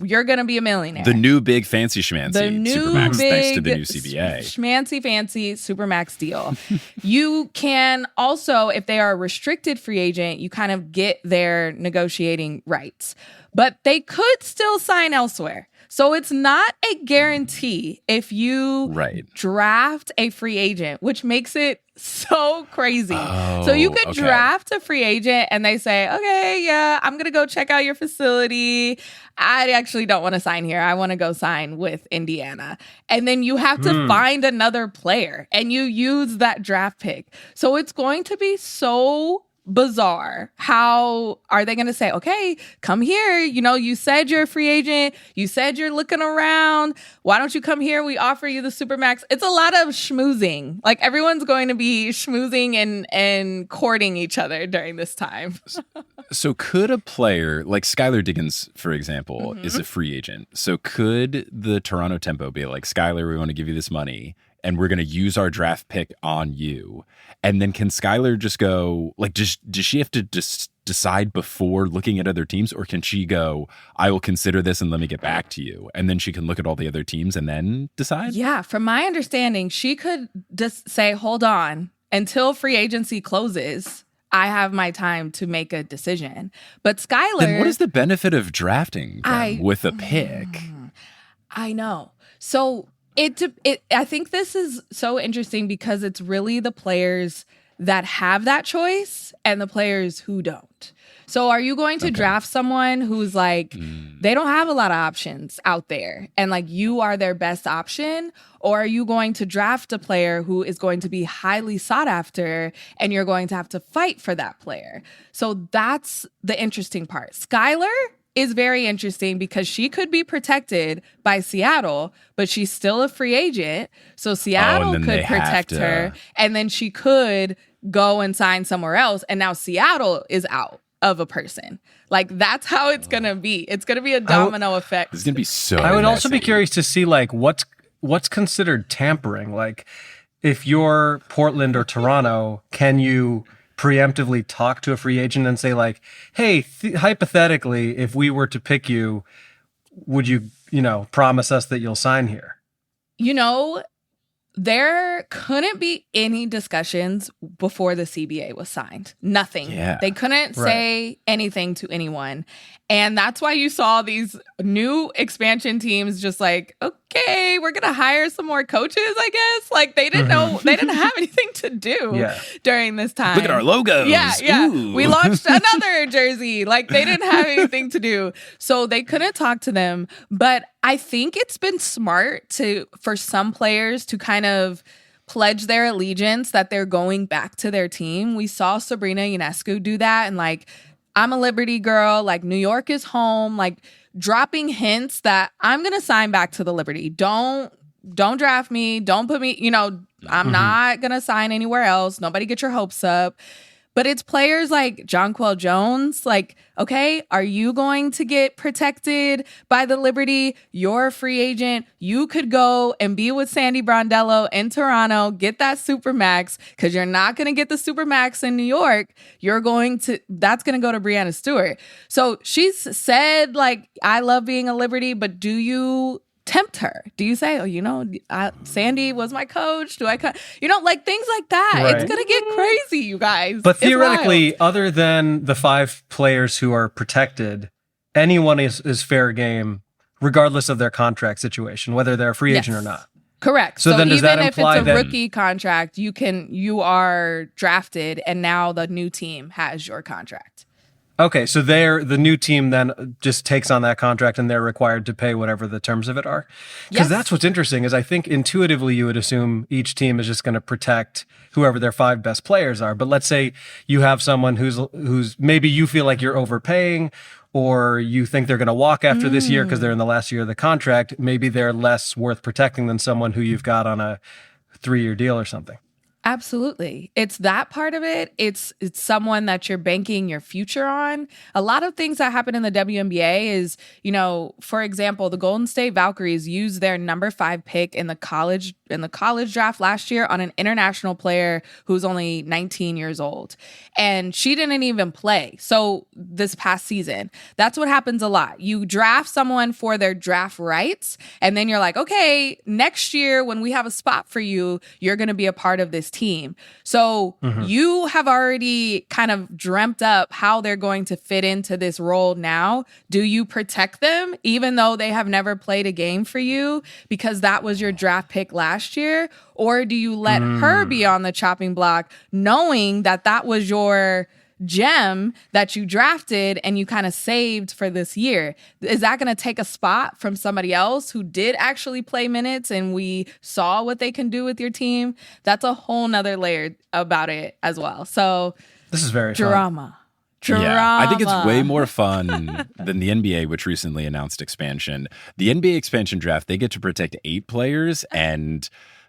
you're going to be a millionaire. The new big fancy schmancy Supermax thanks to the new CBA. Schmancy fancy Supermax deal. You can also, if they are a restricted free agent, you kind of get their negotiating rights. But they could still sign elsewhere. So it's not a guarantee if you draft a free agent, which makes it so crazy. So you could draft a free agent and they say, okay, yeah, I'm going to go check out your facility. I actually don't want to sign here. I want to go sign with Indiana. And then you have to find another player and you use that draft pick. So it's going to be so bizarre. How are they going to say, okay, come here. You said you're a free agent. You said you're looking around. Why don't you come here? We offer you the Supermax. It's a lot of schmoozing. Like everyone's going to be schmoozing and courting each other during this time. So could a player like Skylar Diggins, for example, is a free agent. So could the Toronto Tempo be like, Skylar, we want to give you this money and we're going to use our draft pick on you? And then can Skylar just go, like, does she have to just decide before looking at other teams? Or can she go, I will consider this and let me get back to you? And then she can look at all the other teams and then decide? Yeah, from my understanding, she could just say, hold on, until free agency closes, I have my time to make a decision. But Skylar... Then what is the benefit of drafting them with a pick? I know. So... I think this is so interesting because it's really the players that have that choice and the players who don't. So are you going to draft someone who's like, they don't have a lot of options out there and like you are their best option? Or are you going to draft a player who is going to be highly sought after and you're going to have to fight for that player? So that's the interesting part. Skylar is very interesting because she could be protected by Seattle, but she's still a free agent. So Seattle could protect her and then she could go and sign somewhere else. And now Seattle is out of a person. Like that's how it's going to be. It's going to be a domino effect. It's going to be so I would messy. also be curious to see like what's considered tampering. Like if you're Portland or Toronto, can you preemptively talk to a free agent and say like, hey, hypothetically, if we were to pick you, would you, promise us that you'll sign here? There couldn't be any discussions before the CBA was signed. Nothing. Yeah. They couldn't say anything to anyone. And that's why you saw these new expansion teams just like, okay, we're going to hire some more coaches, I guess. Like they didn't know, they didn't have anything to do during this time. Look at our logos. Yeah. Ooh. We launched another jersey. Like they didn't have anything to do. So they couldn't talk to them. But I think it's been smart for some players to kind of pledge their allegiance that they're going back to their team. We saw Sabrina Ionescu do that and like, I'm a Liberty girl, like New York is home, like dropping hints that I'm going to sign back to the Liberty. Don't draft me. Don't put me, I'm not going to sign anywhere else. Nobody get your hopes up. But it's players like Jonquel Jones, like, okay, are you going to get protected by the Liberty? You're a free agent. You could go and be with Sandy Brondello in Toronto, get that Supermax, because you're not going to get the Supermax in New York. That's going to go to Breanna Stewart. So she's said, like, I love being a Liberty, but do you tempt her? Do you say, Sandy was my coach? Do I cut? Like things like that. Right. It's going to get crazy, you guys. But theoretically, other than the 5 players who are protected, anyone is fair game, regardless of their contract situation, whether they're a free agent or not. Correct. So then does even that if imply it's a rookie contract, you are drafted and now the new team has your contract. Okay, so the new team then just takes on that contract and they're required to pay whatever the terms of it are? Because that's what's interesting is I think intuitively you would assume each team is just going to protect whoever their 5 best players are. But let's say you have someone who's maybe you feel like you're overpaying or you think they're going to walk after this year because they're in the last year of the contract. Maybe they're less worth protecting than someone who you've got on a 3-year deal or something. Absolutely. It's that part of it. It's someone that you're banking your future on. A lot of things that happen in the WNBA is, for example, the Golden State Valkyries used their number 5 pick in the college draft last year on an international player who's only 19 years old. And she didn't even play. So this past season, that's what happens a lot. You draft someone for their draft rights, and then you're like, okay, next year when we have a spot for you, you're going to be a part of this team. So you have already kind of dreamt up how they're going to fit into this role now. Do you protect them even though they have never played a game for you because that was your draft pick last year? Or do you let her be on the chopping block knowing that that was your gem that you drafted and you kind of saved for this year? Is that going to take a spot from somebody else who did actually play minutes and we saw what they can do with your team? That's a whole nother layer about it as well. So this is very drama. fun. Yeah, I think it's way more fun than the NBA, which recently announced expansion. The NBA expansion draft, they get to protect 8 players, and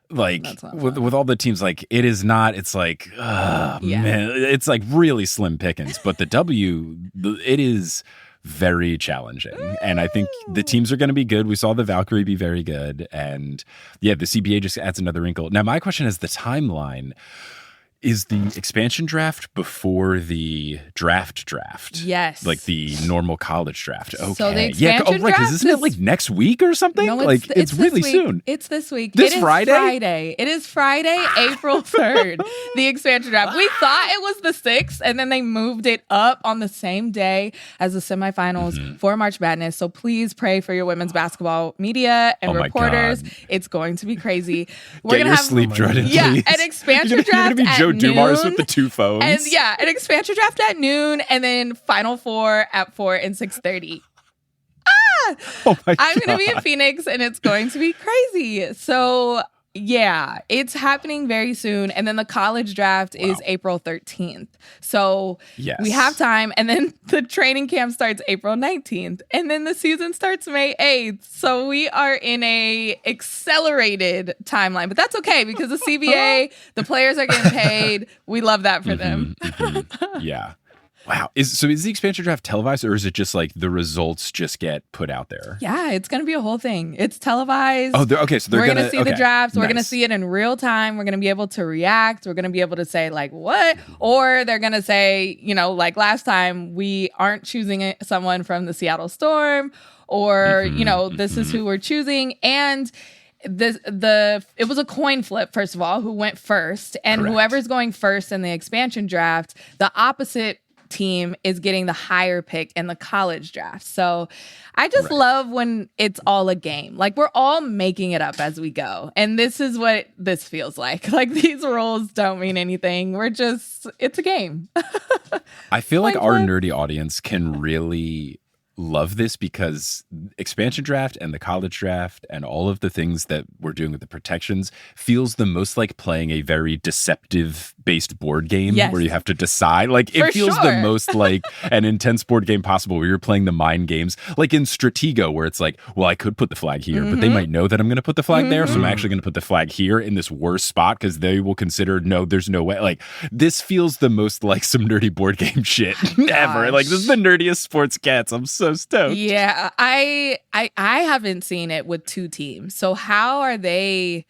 like with all the teams, like it is not. It's like, man, it's like really slim pickings. But it is very challenging, and I think the teams are going to be good. We saw the Valkyrie be very good, and the CBA just adds another wrinkle. Now, my question is the timeline. Is the expansion draft before the draft? Yes. Like the normal college draft. Okay. So the expansion right, draft isn't it like next week or something? No, it's really soon. It's this week. This Friday? Friday. It is Friday, April 3rd, the expansion draft. We thought it was the 6th, and then they moved it up on the same day as the semifinals for March Madness. So please pray for your women's basketball media and reporters. It's going to be crazy. We're going to have sleep Jordan. Yeah, an expansion draft at Joe Dumars with the 2 phones. And an expansion draft at noon, and then Final Four at 4 and 6:30. Oh my God. I'm going to be in Phoenix, and it's going to be crazy. So yeah, it's happening very soon. And then the college draft is April 13th. So we have time. And then the training camp starts April 19th. And then the season starts May 8th. So we are in a accelerated timeline. But that's okay because the CBA, the players are getting paid. We love that for them. Yeah. Wow. Is the expansion draft televised, or is it just like the results just get put out there? Yeah, it's going to be a whole thing. It's televised. Oh, okay. So we're going to see the drafts. We're going to see it in real time. We're going to be able to react. We're going to be able to say like, what? Or they're going to say, like last time, we aren't choosing someone from the Seattle Storm, or, this is who we're choosing. And it was a coin flip, first of all, who went first. And whoever's going first in the expansion draft, the opposite team is getting the higher pick in the college draft. So I just love when it's all a game. Like we're all making it up as we go. And this is what this feels like. Like these rules don't mean anything. It's a game. I feel like our nerdy audience can really love this because expansion draft and the college draft and all of the things that we're doing with the protections feels the most like playing a very deceptive based board game where you have to decide. Like it feels the most like an intense board game possible where you're playing the mind games, like in Stratego, where it's like, well, I could put the flag here, but they might know that I'm going to put the flag there. So I'm actually going to put the flag here in this worst spot because they will consider, no, there's no way. Like this feels the most like some nerdy board game shit ever. Like this is the nerdiest sports gets. I'm so stoked. Yeah, I haven't seen it with 2 teams. So how are they?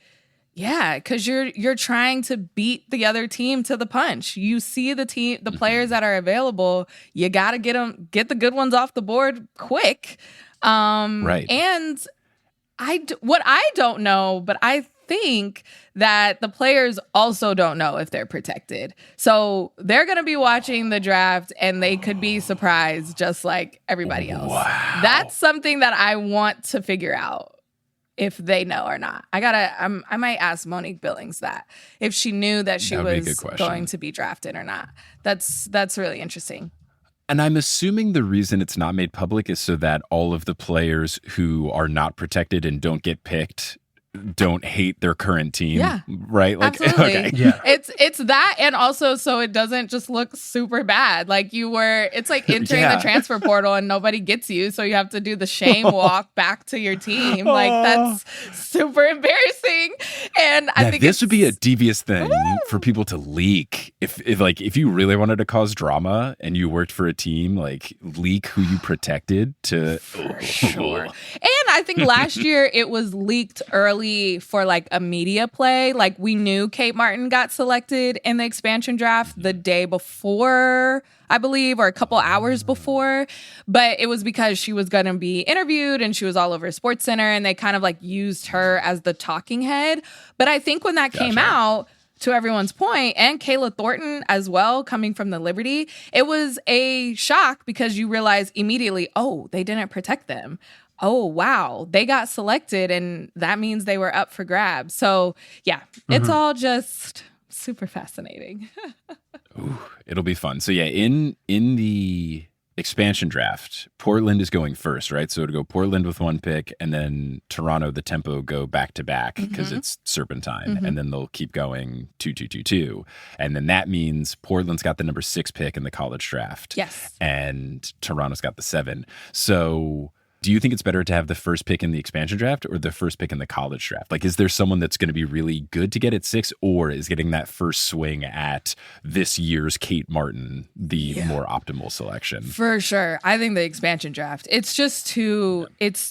Yeah, because you're trying to beat the other team to the punch. You see the players that are available. You got to get the good ones off the board quick. Right. And what I don't know, but I think that the players also don't know if they're protected. So they're going to be watching the draft and they could be surprised just like everybody else. Wow. That's something that I want to figure out if they know or not. I might ask Monique Billings that if she knew that she was going to be drafted or not. That's really interesting. And I'm assuming the reason it's not made public is so that all of the players who are not protected and don't get picked don't hate their current team. Yeah. Right? Like, Absolutely. okay. Yeah. It's that, and also so it doesn't just look super bad. Like it's like entering the transfer portal and nobody gets you, so you have to do the shame walk back to your team. Like that's super embarrassing. And I think this would be a devious thing for people to leak. If you really wanted to cause drama and you worked for a team, like leak who you protected to sure. And I think last year it was leaked early for like a media play. Like we knew Kate Martin got selected in the expansion draft the day before, I believe, or a couple hours before. But it was because she was going to be interviewed and she was all over SportsCenter, and they kind of like used her as the talking head. But I think when that came out, to everyone's point, and Kayla Thornton as well, coming from the Liberty, it was a shock because you realize immediately, oh, they didn't protect them. Oh, wow, they got selected, and that means they were up for grabs. So, yeah, it's all just super fascinating. Ooh, it'll be fun. So, yeah, in the expansion draft, Portland is going first, right? So it'll go Portland with 1 pick, and then Toronto, the tempo go back-to-back because it's serpentine, and then they'll keep going 2-2-2-2. And then that means Portland's got the number 6 pick in the college draft. Yes. And Toronto's got the 7. So do you think it's better to have the first pick in the expansion draft or the first pick in the college draft? Like, is there someone that's going to be really good to get at 6, or is getting that first swing at this year's Kate Martin the more optimal selection? For sure. I think the expansion draft, it's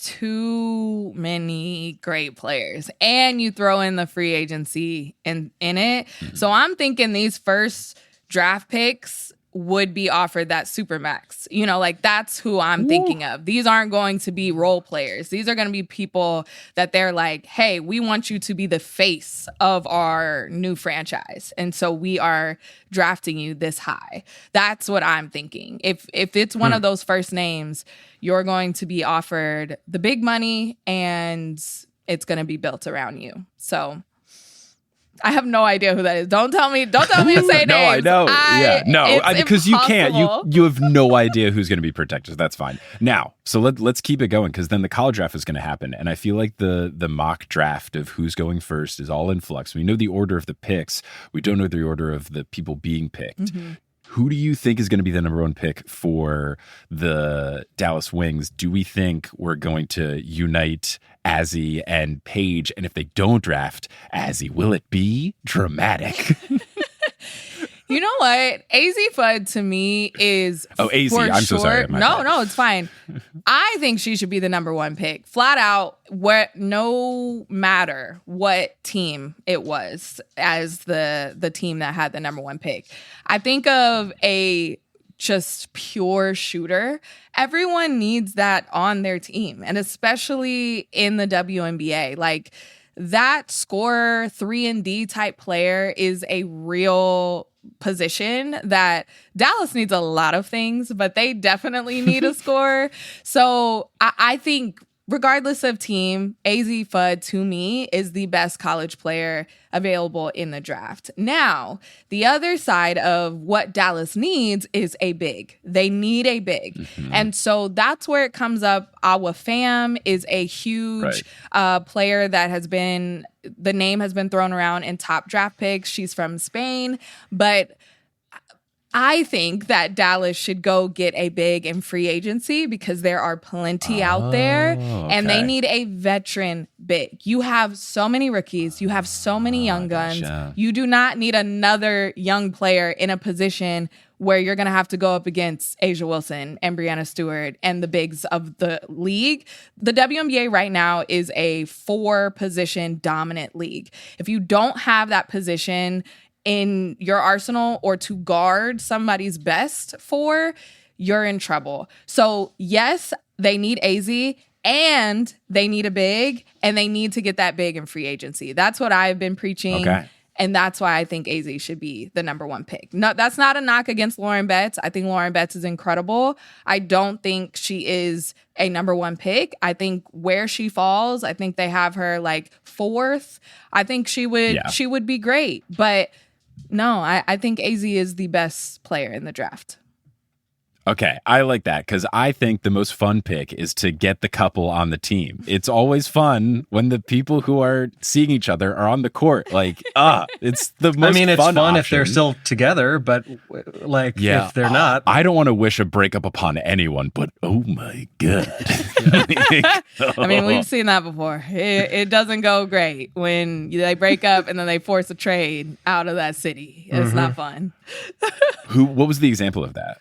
too many great players. And you throw in the free agency in it. So I'm thinking these first draft picks would be offered that supermax. You know, like that's who I'm thinking of. These aren't going to be role players. These are going to be people that they're like, hey, we want you to be the face of our new franchise. And so we are drafting you this high. That's what I'm thinking. If it's one of those first names, you're going to be offered the big money and it's going to be built around you. So I have no idea who that is. Don't tell me to say names. No, I know. Because you can't. You have no idea who's going to be protected. That's fine. Now, so let's keep it going, because then the college draft is going to happen, and I feel like the mock draft of who's going first is all in flux. We know the order of the picks. We don't know the order of the people being picked. Who do you think is going to be the number 1 pick for the Dallas Wings? Do we think we're going to unite Azzy and Paige? And if they don't draft Azzy, will it be dramatic? You know what? AZ Fudd to me is AZ. I'm so sorry. No, it's fine. I think she should be the number 1 pick. Flat out, no matter what team it was as the team that had the number 1 pick. I think of a just pure shooter. Everyone needs that on their team, and especially in the WNBA. Like, that scorer 3-and-D type player is a real position that Dallas needs a lot of things, but they definitely need a scorer. So I think regardless of team, AZ Fudd to me is the best college player available in the draft. Now, the other side of what Dallas needs is a big. They need a big. And so that's where it comes up. Awa Pham is a huge player that the name has been thrown around in top draft picks. She's from Spain, but I think that Dallas should go get a big in free agency because there are plenty out there, and they need a veteran big. You have so many rookies. You have so many young guns. You do not need another young player in a position where you're going to have to go up against Asia Wilson and Brianna Stewart and the bigs of the league. The WNBA right now is a 4-position dominant league. If you don't have that position in your arsenal or to guard somebody's best for, you're in trouble. So yes, they need AZ and they need a big, and they need to get that big in free agency. That's what I've been preaching. And that's why I think AZ should be the number 1 pick. No, that's not a knock against Lauren Betts. I think Lauren Betts is incredible. I don't think she is a number 1 pick. I think where she falls, I think they have her like 4th. I think she would be great. But no, I think AZ is the best player in the draft. Okay, I like that because I think the most fun pick is to get the couple on the team. It's always fun when the people who are seeing each other are on the court. Like, it's the most I mean, it's fun option. if they're still together, but like if they're not. I don't want to wish a breakup upon anyone, but oh my God. I mean, we've seen that before. It doesn't go great when they break up and then they force a trade out of that city. It's not fun. What was the example of that?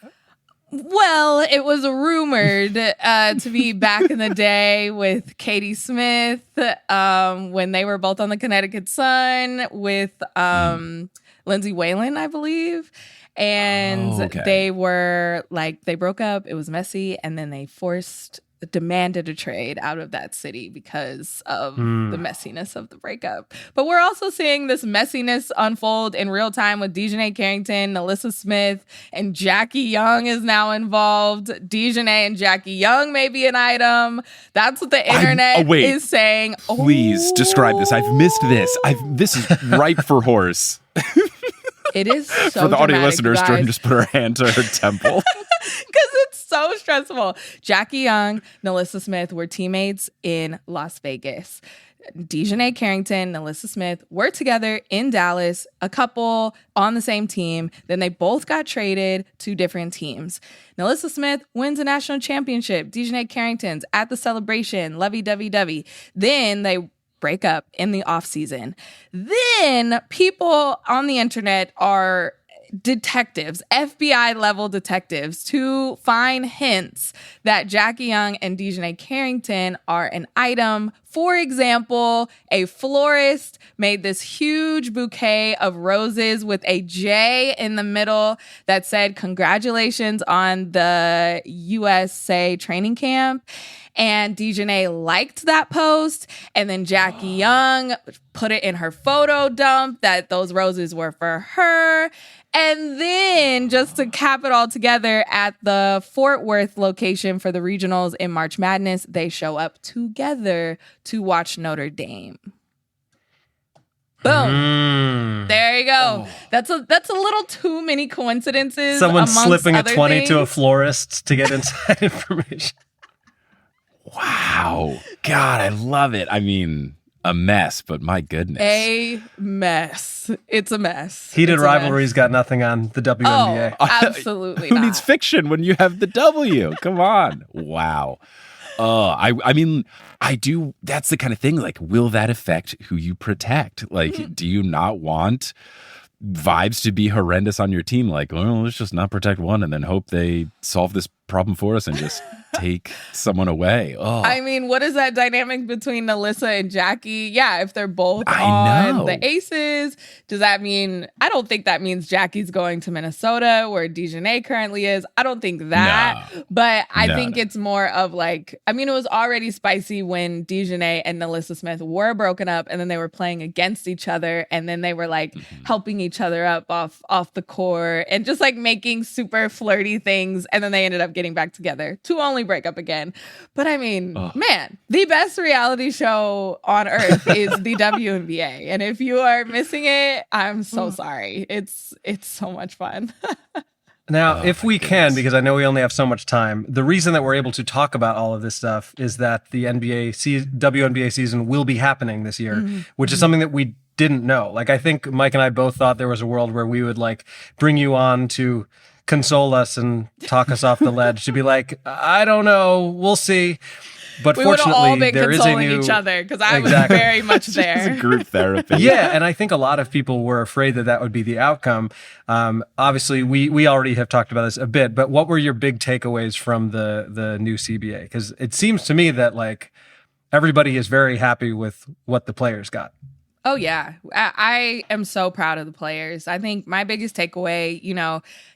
Well, it was rumored to be back in the day with Katie Smith when they were both on the Connecticut Sun with Lindsay Whalen, I believe. And they were like, they broke up. It was messy. And then they demanded a trade out of that city because of the messiness of the breakup. But we're also seeing this messiness unfold in real time with Dejanay Carrington, Nalissa Smith, and Jackie Young is now involved. Dejanay and Jackie Young may be an item. That's what the internet is saying. Please describe this. I've missed this. This is ripe for horse. It is so for the audio dramatic, listeners, Jordan just put her hand to her temple. Because it's so stressful. Jackie Young, Nalissa Smith were teammates in Las Vegas. Dejanay Carrington, Nalissa Smith were together in Dallas, a couple on the same team. Then they both got traded to different teams. Nalissa Smith wins a national championship. Dejanay Carrington's at the celebration, lovey-dovey-dovey. Then they break up in the off season. Then people on the internet are detectives, FBI level detectives, to find hints that Jackie Young and Dejanay Carrington are an item. For example, a florist made this huge bouquet of roses with a J in the middle that said, "Congratulations on the USA training camp." And Dejanay liked that post. And then Jackie Young put it in her photo dump that those roses were for her. And then, just to cap it all together, at the Fort Worth location for the regionals in March Madness, they show up together to watch Notre Dame. Boom. There you go. Oh. That's a little too many coincidences. Someone slipping a 20 things. to a florist to get inside information. Wow. God, I love it. I mean, a mess, but my goodness. A mess. It's a mess. Heated rivalry's got nothing on the WNBA. Oh, absolutely Who needs fiction when you have the W? Come on. Wow. I mean, I do. That's the kind of thing. Like, will that affect who you protect? Like, do you not want vibes to be horrendous on your team? Like, well, let's just not protect one and then hope they solve this problem for us and just take someone away. Oh. I mean, what is that dynamic between Nalissa and Jackie? Yeah, if they're both on the Aces, does that mean, I don't think that means Jackie's going to Minnesota where Dejanay currently is. I don't think that, but I think it's more of like, I mean, it was already spicy when Dejanay and Nalissa Smith were broken up and then they were playing against each other and then they were like helping each other up off the court and just like making super flirty things, and then they ended up getting back together to only break up again. But I mean, man, the best reality show on earth is the WNBA, and if you are missing it, I'm so sorry. It's so much fun. Now, if we can, because I know we only have so much time, the reason that we're able to talk about all of this stuff is that the WNBA season will be happening this year, which is something that we didn't know. Like, I think Mike and I both thought there was a world where we would like bring you on to console us and talk us off the ledge, to be like, I don't know, we'll see. But we would have all been there consoling each other because I was very much there. It's a group therapy. Yeah, and I think a lot of people were afraid that that would be the outcome. Obviously, we already have talked about this a bit, but what were your big takeaways from the new CBA? Because it seems to me that like everybody is very happy with what the players got. Oh, yeah. I am so proud of the players. I think my biggest takeaway,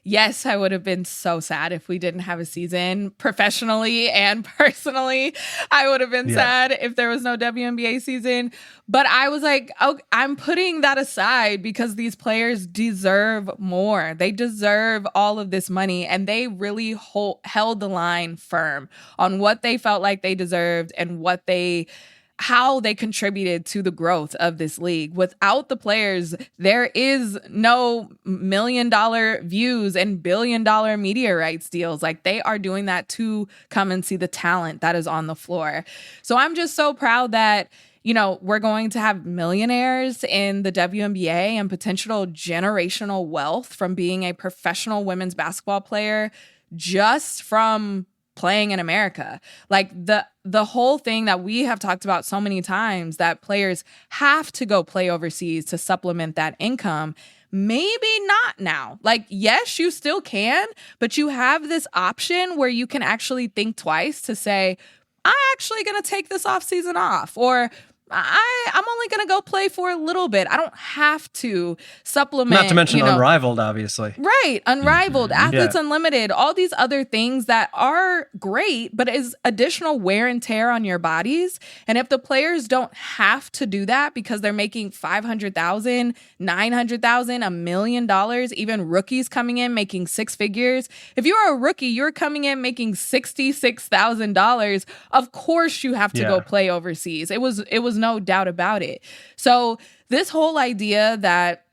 yes, I would have been so sad if we didn't have a season professionally and personally. I would have been sad if there was no WNBA season. But I was like, oh, I'm putting that aside because these players deserve more. They deserve all of this money. And they really held the line firm on what they felt like they deserved and how they contributed to the growth of this league. Without the players, there is no $1 million views and $1 billion media rights deals. Like, they are doing that to come and see the talent that is on the floor. So I'm just so proud that, you know, we're going to have millionaires in the WNBA and potential generational wealth from being a professional women's basketball player just from playing in America. Like, the whole thing that we have talked about so many times, that players have to go play overseas to supplement that income. Maybe not now. Like, yes, you still can, but you have this option where you can actually think twice to say, I'm actually going to take this off season off, or I'm only going to go play for a little bit. I don't have to supplement. Not to mention Unrivaled, obviously. Right. Unrivaled, Athletes Unlimited, all these other things that are great, but is additional wear and tear on your bodies. And if the players don't have to do that because they're making $500,000, $900,000, $1 million, even rookies coming in making six figures. If you're a rookie, you're coming in making $66,000. Of course you have to go play overseas. It was no doubt about it. So this whole idea that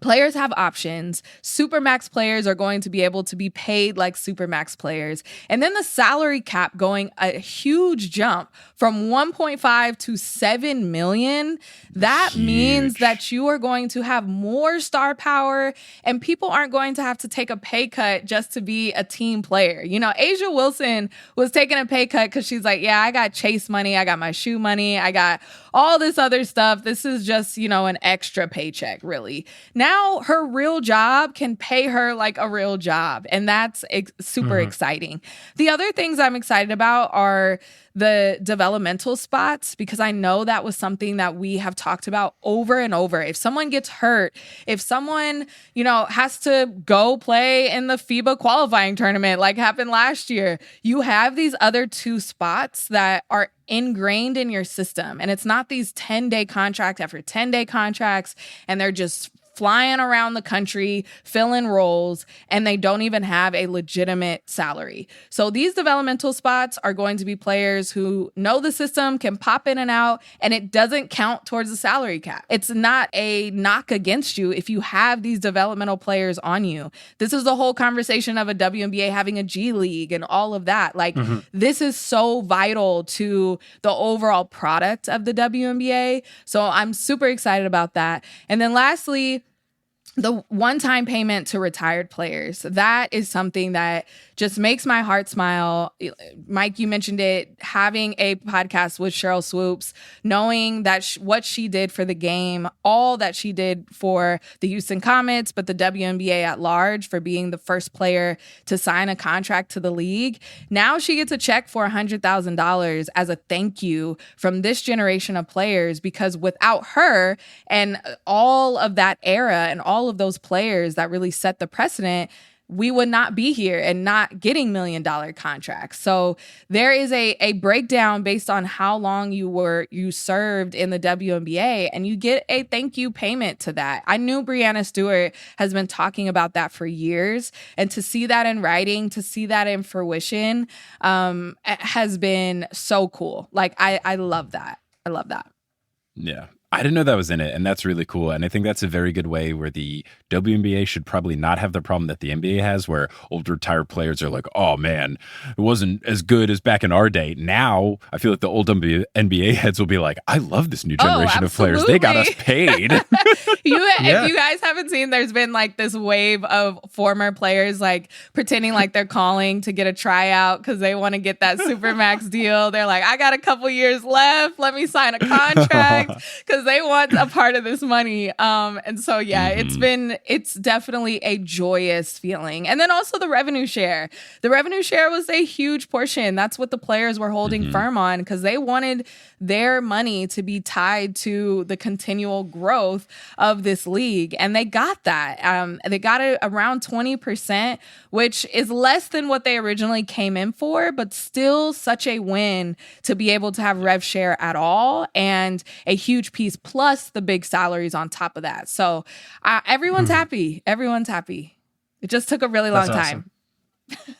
players have options, Supermax players are going to be able to be paid like Supermax players, and then the salary cap going a huge jump from 1.5 to 7 million, that means that you are going to have more star power, and people aren't going to have to take a pay cut just to be a team player. You know, Asia Wilson was taking a pay cut because she's like, yeah, I got Chase money, I got my shoe money, I got all this other stuff. This is just, you know, an extra paycheck, really. Now her real job can pay her like a real job, and that's super exciting. The other things I'm excited about are the developmental spots, because I know that was something that we have talked about over and over. If someone gets hurt, if someone, you know, has to go play in the FIBA qualifying tournament like happened last year, you have these other two spots that are ingrained in your system. And it's not these 10-day contracts after 10-day contracts, and they're just flying around the country, filling roles, and they don't even have a legitimate salary. So these developmental spots are going to be players who know the system, can pop in and out, and it doesn't count towards the salary cap. It's not a knock against you if you have these developmental players on you. This is the whole conversation of a WNBA having a G League and all of that. Like, this is so vital to the overall product of the WNBA. So I'm super excited about that. And then lastly, the one-time payment to retired players. That is something that just makes my heart smile. Mike, you mentioned it, having a podcast with Cheryl Swoops, knowing that what she did for the game, all that she did for the Houston Comets, but the WNBA at large, for being the first player to sign a contract to the league. Now she gets a check for $100,000 as a thank you from this generation of players, because without her and all of that era and all of those players that really set the precedent, we would not be here and not getting $1 million contracts. So there is a breakdown based on how long you served in the WNBA, and you get a thank you payment to that. I knew Breanna Stewart has been talking about that for years, and to see that in writing, to see that in fruition, has been so cool. Like, I love that. I love that. Yeah. I didn't know that was in it, and that's really cool. And I think that's a very good way where the WNBA should probably not have the problem that the NBA has, where old retired players are like, oh man, it wasn't as good as back in our day. Now, I feel like the old NBA heads will be like, I love this new generation of players. They got us paid. If you guys haven't seen, there's been like this wave of former players like pretending like they're calling to get a tryout because they want to get that Supermax deal. They're like, I got a couple years left. Let me sign a contract, because they want a part of this money. And so, yeah, it's definitely a joyous feeling. And then also the revenue share. The revenue share was a huge portion. That's what the players were holding firm on, because they wanted their money to be tied to the continual growth of this league. And they got that. They got it around 20%, which is less than what they originally came in for, but still such a win to be able to have rev share at all, and a huge piece plus the big salaries on top of that. So everyone's happy. Everyone's happy. It just took a really long time.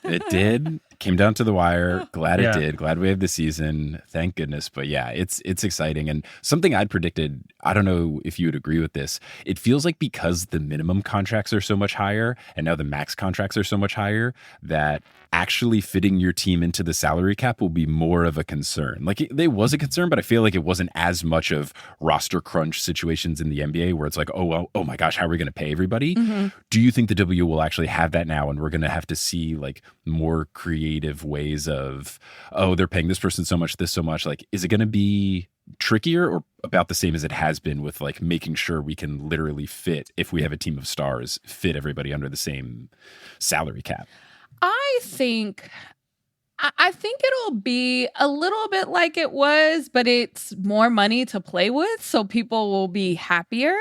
It did. came down to the wire. Glad it Yeah. did. Glad we have the season. Thank goodness. But yeah, it's exciting. And something I'd predicted, I don't know if you would agree with this. It feels like because the minimum contracts are so much higher and now the max contracts are so much higher, that actually fitting your team into the salary cap will be more of a concern. Like it was a concern, but I feel like it wasn't as much of roster crunch situations in the NBA where it's like, oh my gosh, how are we going to pay everybody? Do you think the W will actually have that now, and we're going to have to see like more creative ways of, oh, they're paying this person so much, this so much? Like, is it going to be trickier or about the same as it has been with like making sure we can literally fit, if we have a team of stars, fit everybody under the same salary cap? I think it'll be a little bit like it was, but it's more money to play with, so people will be happier.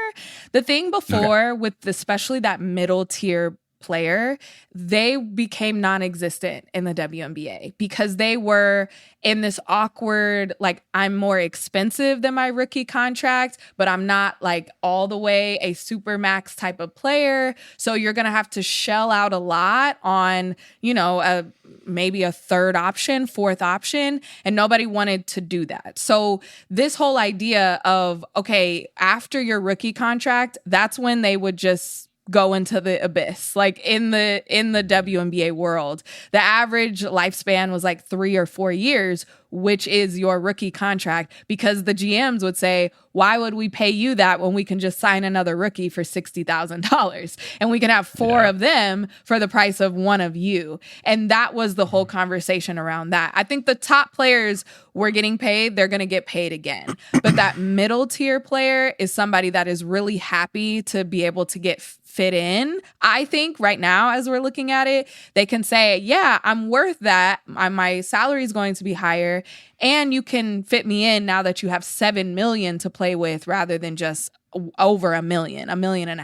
The thing before with especially that middle tier player, they became non-existent in the WNBA because they were in this awkward, like, I'm more expensive than my rookie contract, but I'm not like all the way a super max type of player. So you're going to have to shell out a lot on, you know, maybe a third option, fourth option, and nobody wanted to do that. So this whole idea of, okay, after your rookie contract, that's when they would just go into the abyss. Like in the WNBA world, the average lifespan was like 3 or 4 years, which is your rookie contract, because the GMs would say, why would we pay you that when we can just sign another rookie for $60,000 and we can have 4 of them for the price of 1 of you? And that was the whole conversation around that. I think the top players were getting paid. They're going to get paid again. But that middle tier player is somebody that is really happy to be able to get fit in. I think right now, as we're looking at it, they can say, yeah, I'm worth that. My salary is going to be higher, and you can fit me in now that you have $7 million to play with rather than just over $1 million, $1.5 million.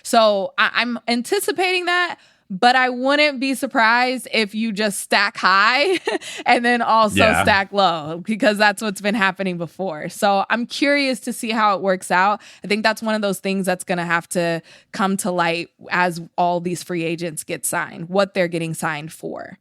So I'm anticipating that, but I wouldn't be surprised if you just stack high and then also stack low, because that's what's been happening before. So I'm curious to see how it works out. I think that's one of those things that's going to have to come to light as all these free agents get signed, what they're getting signed for.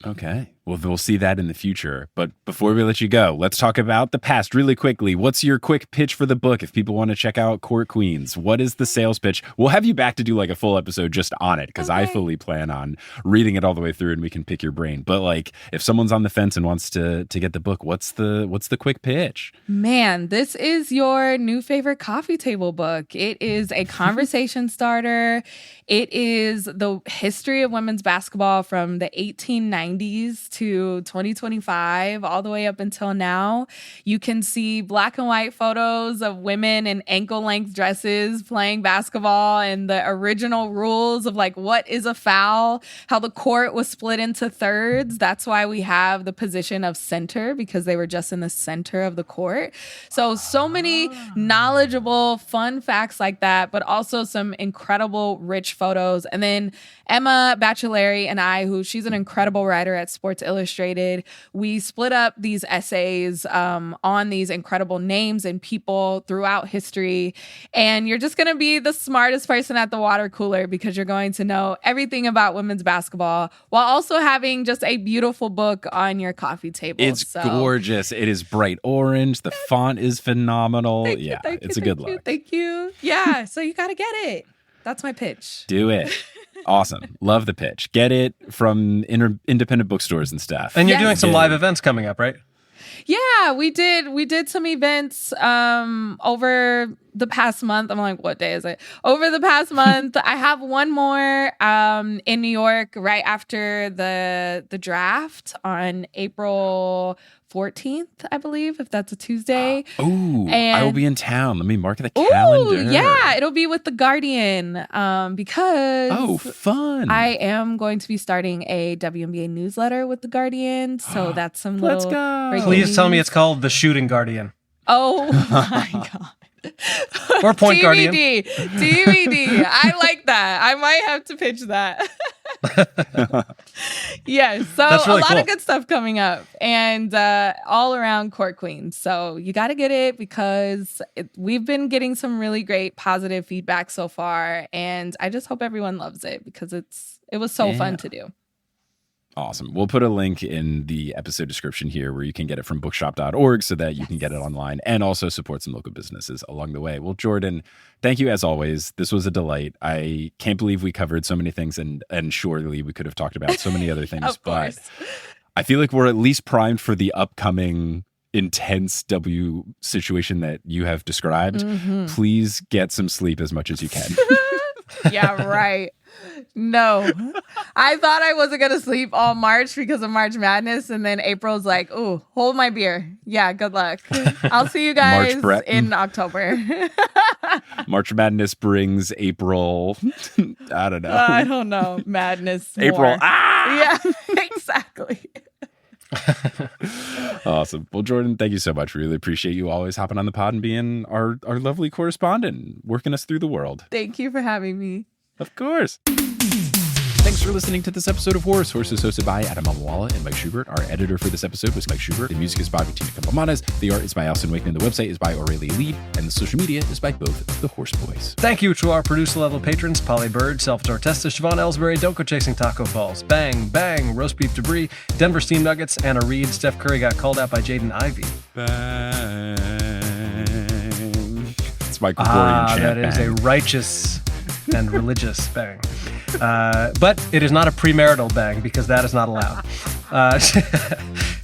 Okay. Well, we'll see that in the future. But before we let you go, let's talk about the past really quickly. What's your quick pitch for the book if people want to check out Court Queens? What is the sales pitch? We'll have you back to do like a full episode just on it, because I fully plan on reading it all the way through and we can pick your brain. But like, if someone's on the fence and wants to get the book, what's the quick pitch? Man, this is your new favorite coffee table book. It is a conversation starter. It is the history of women's basketball from the 1890s to 2025, all the way up until now. You can see black and white photos of women in ankle-length dresses playing basketball and the original rules of like what is a foul, how the court was split into thirds. That's why we have the position of center, because they were just in the center of the court. So many knowledgeable, fun facts like that, but also some incredible, rich photos. And then Emma Baccelleri and I, she's an incredible writer at Sports Illustrated, we split up these essays on these incredible names and people throughout history. And you're just going to be the smartest person at the water cooler, because you're going to know everything about women's basketball while also having just a beautiful book on your coffee table. It's gorgeous. It is bright orange. The font is phenomenal. It's a good look. Thank you. Yeah. So you got to get it. That's my pitch. Do it. Awesome. Love the pitch. Get it from independent bookstores and stuff. And you're doing some live events coming up, right? Yeah, we did some events over the past month. I'm like, what day is it? Over the past month, I have one more in New York right after the draft on April 14th, I believe, if that's a Tuesday. Oh, I will be in town. Let me mark the calendar. Yeah, it'll be with The Guardian because fun. I am going to be starting a WNBA newsletter with The Guardian. So that's some Let's little go. Please tell me it's called The Shooting Guardian. Oh my God. Or Point Guardian. DVD. I like that. I might have to pitch that. Yes. So really a lot of good stuff coming up, and all around Court Queens. So you got to get it, because we've been getting some really great positive feedback so far, and I just hope everyone loves it, because it was so fun to do. Awesome. We'll put a link in the episode description here where you can get it from bookshop.org so that you can get it online and also support some local businesses along the way. Well, Jordan, thank you as always. This was a delight. I can't believe we covered so many things, and surely we could have talked about so many other things. Of but course. I feel like we're at least primed for the upcoming intense W situation that you have described. Mhm. Please get some sleep as much as you can. Yeah, right. No, I thought I wasn't going to sleep all March because of March Madness. And then April's like, oh, hold my beer. Yeah, good luck. I'll see you guys March Brett. in October. March Madness brings April. I don't know. I don't know. Madness. April. More. Ah! Yeah, exactly. Awesome. Well, Jordan, thank you so much. Really appreciate you always hopping on the pod and being our lovely correspondent, working us through the world. Thank you for having me. Of course. Thanks for listening to this episode of Horse. Horse is hosted by Adam Amawala and Mike Schubert. Our editor for this episode was Mike Schubert. The music is by Bettina Campomanes. The art is by Alison Wakeman. The website is by Aurelia Lieb. And the social media is by both of the Horse Boys. Thank you to our producer-level patrons, Polly Bird, Salvatore Testa, Siobhan Ellsbury, Don't Go Chasing Taco Falls, Bang, Bang, Roast Beef Debris, Denver Steam Nuggets, Anna Reed, Steph Curry got called out by Jaden Ivey. Bang. It's my Gregorian chant. That is bang. a righteous and religious bang. But it is not a premarital bang because that is not allowed.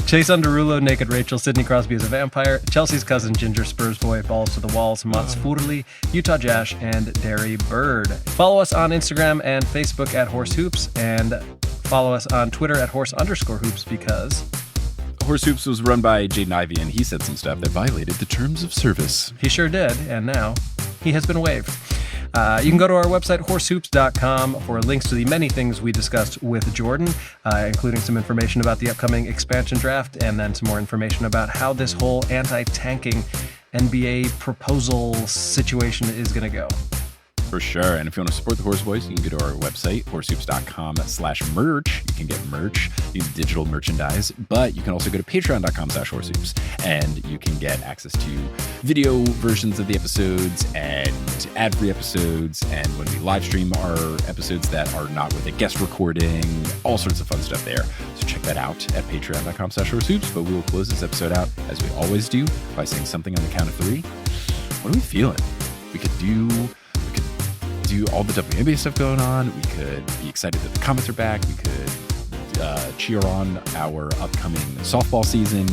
Chase Underulo, Naked Rachel, Sidney Crosby is a vampire, Chelsea's cousin, Ginger Spurs Boy, Balls to the Walls, Mats Furley, Utah Jash, and Derry Bird. Follow us on Instagram and Facebook at Horse Hoops, and follow us on Twitter at Horse_Hoops because Horse Hoops was run by Jaden Ivey, and he said some stuff that violated the terms of service. he sure did, and now he has been waived. You can go to our website, horsehoops.com, for links to the many things we discussed with Jordan, including some information about the upcoming expansion draft, and then some more information about how this whole anti-tanking NBA proposal situation is going to go. For sure. And if you want to support the Horse Boys, you can go to our website, horsehoops.com/merch. You can get merch, you can get digital merchandise, but you can also go to patreon.com/horsehoops, and you can get access to video versions of the episodes and ad-free episodes, and when we live stream our episodes that are not with a guest recording, all sorts of fun stuff there. So check that out at patreon.com/horsehoops. But we will close this episode out, as we always do, by saying something on the count of three. What are we feeling? We could do all the WNBA stuff going on. We could be excited that the Comets are back. We could cheer on our upcoming softball season,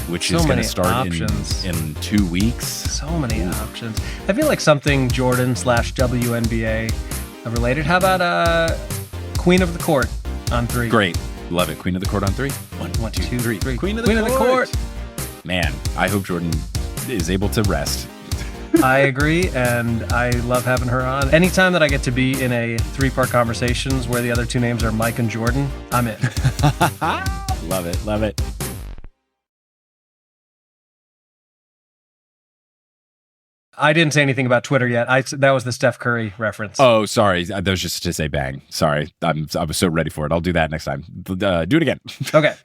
which so is going many to start options. in 2 weeks. So many options. I feel like something Jordan/WNBA related. How about Queen of the Court on 3? Great. Love it. Queen of the Court on 3. 1, 2, 3. Queen of the Court. Man, I hope Jordan is able to rest. I agree, and I love having her on. Anytime that I get to be in a 3-part conversations where the other 2 names are Mike and Jordan, I'm in. Love it. Love it. I didn't say anything about Twitter yet. That was the Steph Curry reference. Oh, sorry. That was just to say bang. Sorry. I was so ready for it. I'll do that next time. Do it again. Okay.